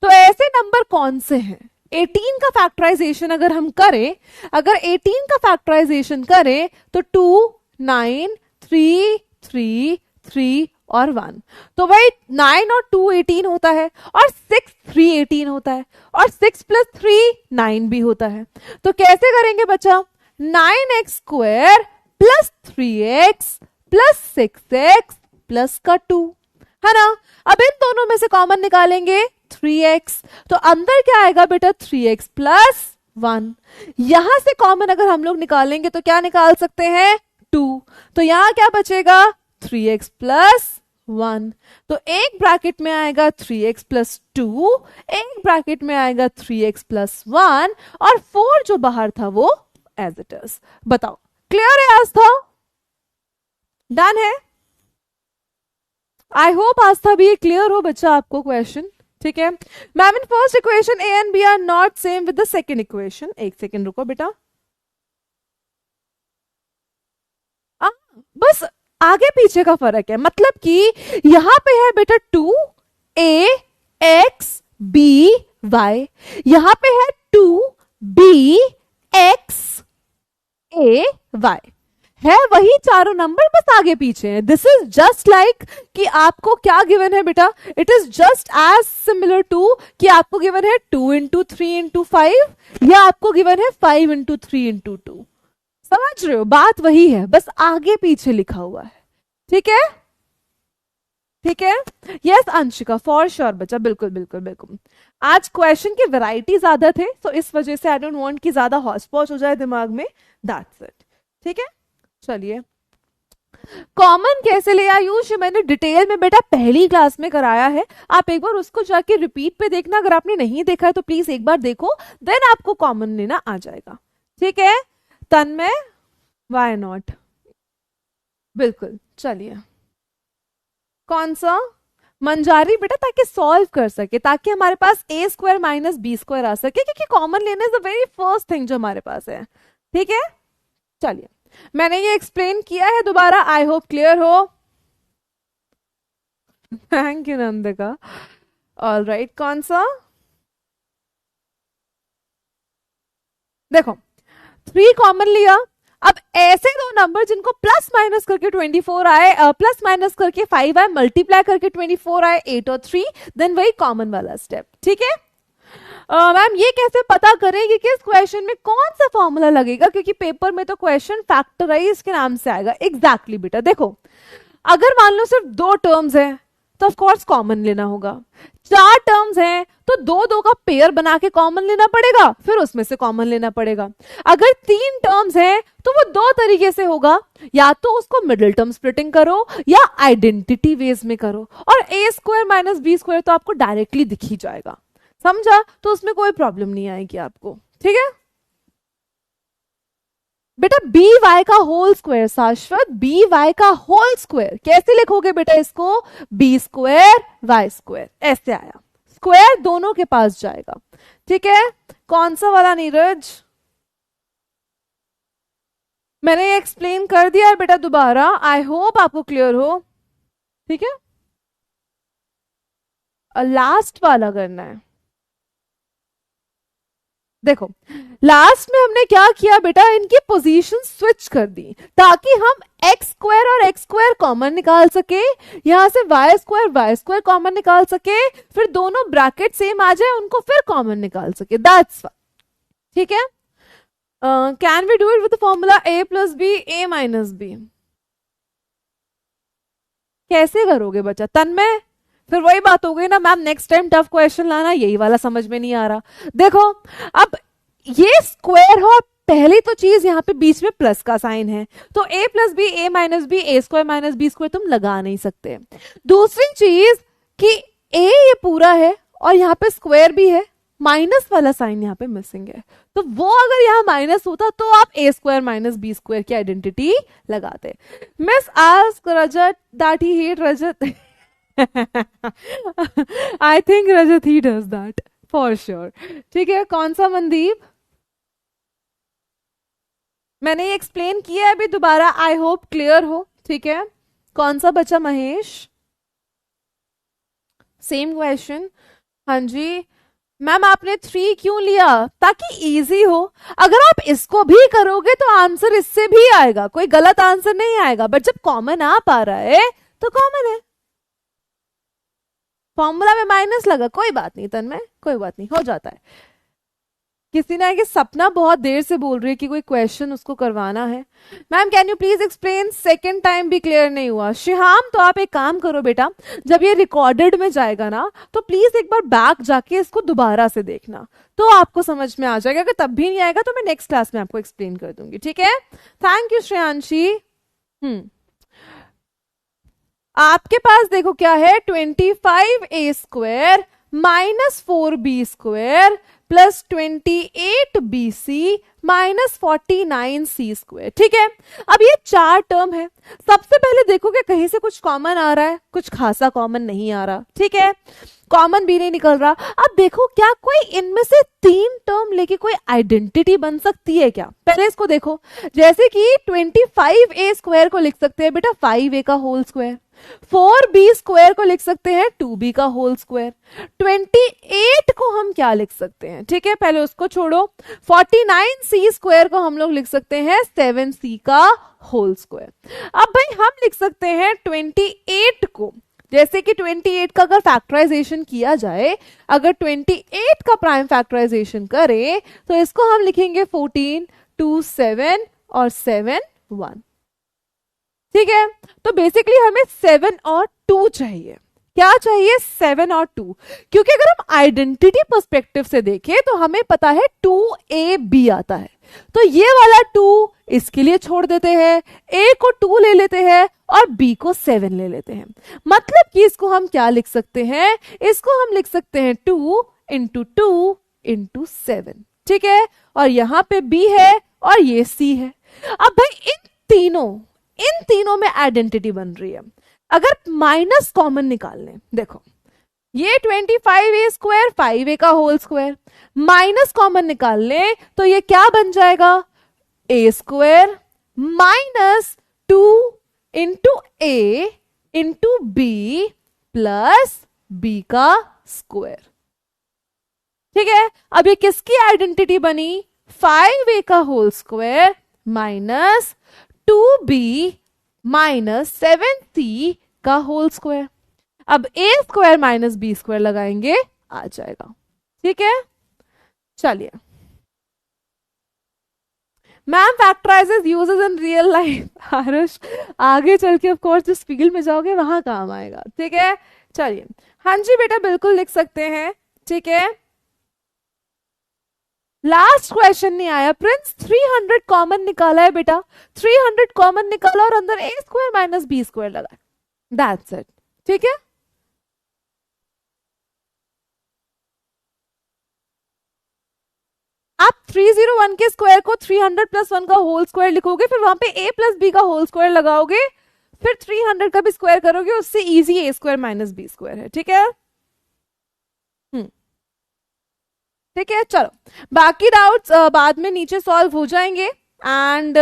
तो ऐसे नंबर कौन से हैं? 18 का फैक्टराइजेशन अगर हम करें, अगर 18 का फैक्टराइजेशन करें तो 2 9 3 3 3 और 1, तो भाई 9 और 2 18 होता है और 6 3 18 होता है और 6 प्लस 3 9 भी होता है। तो कैसे करेंगे बच्चा? 9x² plus 3x plus 6x plus का 2 है ना। अब इन दोनों में से कॉमन निकालेंगे 3x, तो अंदर क्या आएगा बेटा? 3x plus 1। यहां से कॉमन अगर हम लोग निकालेंगे तो क्या निकाल सकते हैं? 2। तो यहां क्या बचेगा? 3x plus 1। तो एक ब्रैकेट में आएगा 3x प्लस 2, एक ब्रैकेट में आएगा 3x प्लस 1 और 4 जो बाहर था वो एज इट इज। बताओ, क्लियर है आस्था? डन है? आई होप आस्था भी ये क्लियर हो बच्चा आपको क्वेश्चन, ठीक है। Ma'am in first equation A and B are not same with the second equation. एक सेकंड रुको बेटा, बस आगे पीछे का फर्क है, मतलब कि यहां पे है बेटा 2ax by, यहां पे है 2bx ay, है वही चारों नंबर, बस आगे पीछे है। दिस इज जस्ट लाइक कि आपको क्या गिवन है बेटा? It is just as similar to कि आपको गिवन है 2 इंटू 3 इंटू 5 या आपको गिवन है 5 इंटू 3 इंटू 2। समझ रहे हो? बात वही है, बस आगे पीछे लिखा हुआ है, ठीक है? ठीक है, यस अंशिका, फॉर श्योर बच्चा, बिल्कुल बिल्कुल बिल्कुल। आज क्वेश्चन की वैरायटी ज्यादा थे, तो इस वजह से आई डोंट वांट कि ज्यादा हौच पौच हो जाए दिमाग में, दैट्स इट, ठीक है। चलिए, कॉमन कैसे ले आयुष, मैंने डिटेल में बेटा पहली क्लास में कराया है, आप एक बार उसको जाके रिपीट पे देखना, अगर आपने नहीं देखा है तो प्लीज एक बार देखो, देन आपको कॉमन लेना आ जाएगा, ठीक है। तन्मय, वाई नॉट, बिल्कुल। चलिए, कौन सा? मंजारी बेटा, ताकि सॉल्व कर सके, ताकि हमारे पास a² माइनस b² आ सके, क्योंकि कॉमन लेने is the very first thing जो हमारे पास है, ठीक है। चलिए, मैंने ये एक्सप्लेन किया है दोबारा, आई होप क्लियर हो। Thank you Nandika. All right, कौन सा? देखो, 3 कॉमन लिया, अब ऐसे दो नंबर जिनको प्लस माइनस करके 24 आए, प्लस माइनस करके 5 आए, मल्टीप्लाई करके 24 आए, 8 और 3, देन वही कॉमन वाला स्टेप, ठीक है। मैम ये कैसे पता करें कि किस क्वेश्चन में कौन सा फॉर्मूला लगेगा, क्योंकि पेपर में तो क्वेश्चन फैक्टराइज के नाम से आएगा। एग्जैक्टली बेटा, देखो अगर मान लो सिर्फ 2 टर्म्स हैं तो ऑफ कोर्स कॉमन लेना होगा, 4 टर्म्स हैं तो 2 का पेयर बना के कॉमन लेना पड़ेगा, फिर उसमें से कॉमन लेना पड़ेगा। अगर 3 टर्म्स हैं तो वो 2 तरीके से होगा, या तो उसको मिडिल टर्म स्प्लिटिंग करो या आइडेंटिटी वेज में करो, और a² माइनस b² तो आपको डायरेक्टली दिख ही जाएगा, समझा? तो उसमें कोई प्रॉब्लम नहीं आएगी आपको, ठीक है बेटा। by का होल स्क्वायर, शाश्वत by का होल स्क्वायर कैसे लिखोगे बेटा इसको? b² y², ऐसे आया, स्क्वायर दोनों के पास जाएगा, ठीक है। कौन सा वाला नीरज? मैंने एक्सप्लेन कर दिया है बेटा दोबारा, आई होप आपको क्लियर हो, ठीक है। लास्ट वाला करना है। देखो, लास्ट में हमने क्या किया बेटा, इनकी पोजीशन स्विच कर दी ताकि हम x² और x² कॉमन निकाल सके, यहां से y² कॉमन निकाल सके, फिर दोनों ब्रैकेट सेम आ जाए, उनको फिर कॉमन निकाल सके, दैट्स ठीक है। Can we do it with the formula a plus b a minus b? कैसे करोगे बच्चा? तन्मय, फिर वही बात हो गई ना ma'am, next time tough question लाना, यही वाला समझ में नहीं आ रहा। देखो, अब ये स्क्वायर हो, पहली तो चीज यहाँ पे बीच में प्लस का साइन है, तो a plus B a minus B a² minus b² तुम लगा नहीं सकते। दूसरी चीज कि a ये पूरा है और यहाँ पे स्क्वायर भी है, माइनस वाला साइन यहाँ पे मिसिंग है, तो वो अगर यहाँ माइनस होता तो आप ए स्क्वायर माइनस बी स्क्वायर की आइडेंटिटी लगाते. Miss ask Rajat that he hate Rajat. I think Rajat he does that for sure. ठीक है, कौन सा मनदीप? मैंने ये एक्सप्लेन किया है अभी दोबारा, आई होप क्लियर हो. ठीक है, कौन सा बचा? Mahesh, same question. हाँ जी मैम, आपने 3 क्यों लिया? ताकि इजी हो. अगर आप इसको भी करोगे तो आंसर इससे भी आएगा, कोई गलत आंसर नहीं आएगा. बट जब कॉमन आ पा रहा है तो कॉमन है. फॉर्मूला में माइनस लगा, कोई बात नहीं तन्मय, कोई बात नहीं, हो जाता है. किसी ने कि सपना बहुत देर से बोल रही है कि कोई क्वेश्चन उसको करवाना है. Ma'am can you please explain, second time भी क्लियर नहीं हुआ. शिहाम तो आप एक काम करो बेटा, जब ये रिकॉर्डेड में जाएगा ना तो प्लीज एक बार बैक जाके इसको दोबारा से देखना, तो आपको समझ में आ जाएगा. अगर तब भी नहीं आएगा तो मैं नेक्स्ट क्लास में आपको एक्सप्लेन कर दूंगी. ठीक है, थैंक यू श्रेयांशी. आपके पास देखो क्या है, 25a square minus 4b square plus 28bc minus 49c square. ठीक है, अब ये 4 टर्म है. सबसे पहले देखो कि कहीं से कुछ कॉमन आ रहा है, कुछ खासा कॉमन नहीं आ रहा. ठीक है, कॉमन भी नहीं निकल रहा. अब देखो क्या कोई इनमें से 3 टर्म लेके कोई आइडेंटिटी बन सकती है क्या? पहले इसको देखो, जैसे कि 25a स्क्वायर को लिख सकते हैं बेटा 5a का होल स्क्वायर, 4b स्क्वायर को लिख सकते हैं 2b का होल स्क्वायर, 28 को हम क्या लिख सकते हैं? ठीक है, पहले उसको छोड़ो. 49c स्क्वायर को हम लोग लिख सकते हैं 7c का होल स्क्वायर. अब भाई हम लिख सकते हैं 28 को, जैसे कि 28 का अगर फैक्टराइजेशन किया जाए, अगर 28 का प्राइम फैक्टराइजेशन करें तो इसको हम लिखेंगे 14, 2, 7 और 7, 1. ठीक है, तो बेसिकली हमें 7 और 2 चाहिए. क्या चाहिए? 7 और 2. क्योंकि अगर हम आइडेंटिटी पर्सपेक्टिव से देखें तो हमें पता है 2ab आता है, तो ये वाला 2 इसके लिए छोड़ देते हैं, a को 2 ले लेते हैं और b को 7 ले लेते हैं. मतलब कि इसको हम क्या लिख सकते हैं? इसको हम लिख सकते हैं 2 इंटू 2 इंटू 7. ठीक है, और यहां पे b है और ये c है. अब भाई इन तीनों में आइडेंटिटी बन रही है. अगर माइनस कॉमन निकाल लें, देखो ये 25a स्क्वायर 5a का होल स्क्वायर, माइनस कॉमन निकाल लें तो ये क्या बन जाएगा? a square minus 2 into a into b plus b का स्क्वायर. ठीक है, अब ये किसकी आइडेंटिटी बनी? 5a का whole square minus 2b minus 7c का होल स्क्वायर. अब a square minus b square लगाएंगे, आ जाएगा. ठीक है, चलिए. Ma'am factorises uses in real life. Arush आगे चल के ऑफ कोर्स जिस फील्ड में जाओगे वहां काम आएगा. ठीक है, चलिए. हाँ जी बेटा, बिल्कुल लिख सकते हैं. ठीक है, लास्ट क्वेश्चन नहीं आया प्रिंस. 300 कॉमन निकाला है बेटा, 300 कॉमन निकाला और अंदर a square minus b square लगा. That's it. ठीक है, आप 301 के स्क्वायर को 300 प्लस 1 का होल स्क्वायर लिखोगे, फिर वहां पे a प्लस b का होल स्क्वायर लगाओगे, फिर 300 का भी स्क्वायर करोगे, उससे easy a square minus b square है. ठीक है, ठीक है. चलो, बाकी डाउट्स बाद में नीचे सॉल्व हो जाएंगे. एंड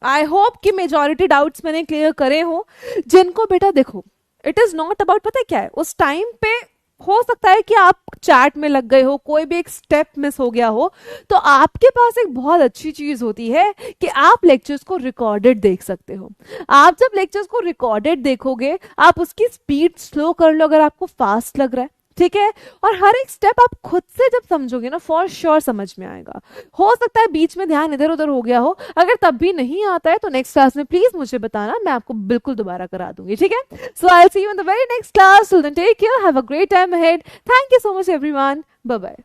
आई होप कि मेजॉरिटी डाउट्स मैंने क्लियर करे हो. जिनको बेटा देखो, इट इज नॉट अबाउट, पता है क्या है, उस टाइम पे हो सकता है कि आप चैट में लग गए हो, कोई भी एक स्टेप मिस हो गया हो, तो आपके पास एक बहुत अच्छी चीज होती है कि आप लेक्चर्स को रिकॉर्डेड देख सकते हो. आप जब लेक्चर्स को रिकॉर्डेड देखोगे, आप उसकी स्पीड स्लो कर लो अगर आपको फास्ट लग रहा है. ठीक है, और हर एक स्टेप आप खुद से जब समझोगे ना, फॉर श्योर समझ में आएगा. हो सकता है बीच में ध्यान इधर उधर हो गया हो, अगर तब भी नहीं आता है तो नेक्स्ट क्लास में प्लीज मुझे बताना, मैं आपको बिल्कुल दोबारा करा दूंगी. ठीक है, so I will see you in the very next class. Till then take care, have a great time ahead. Thank you so much everyone. Bye bye.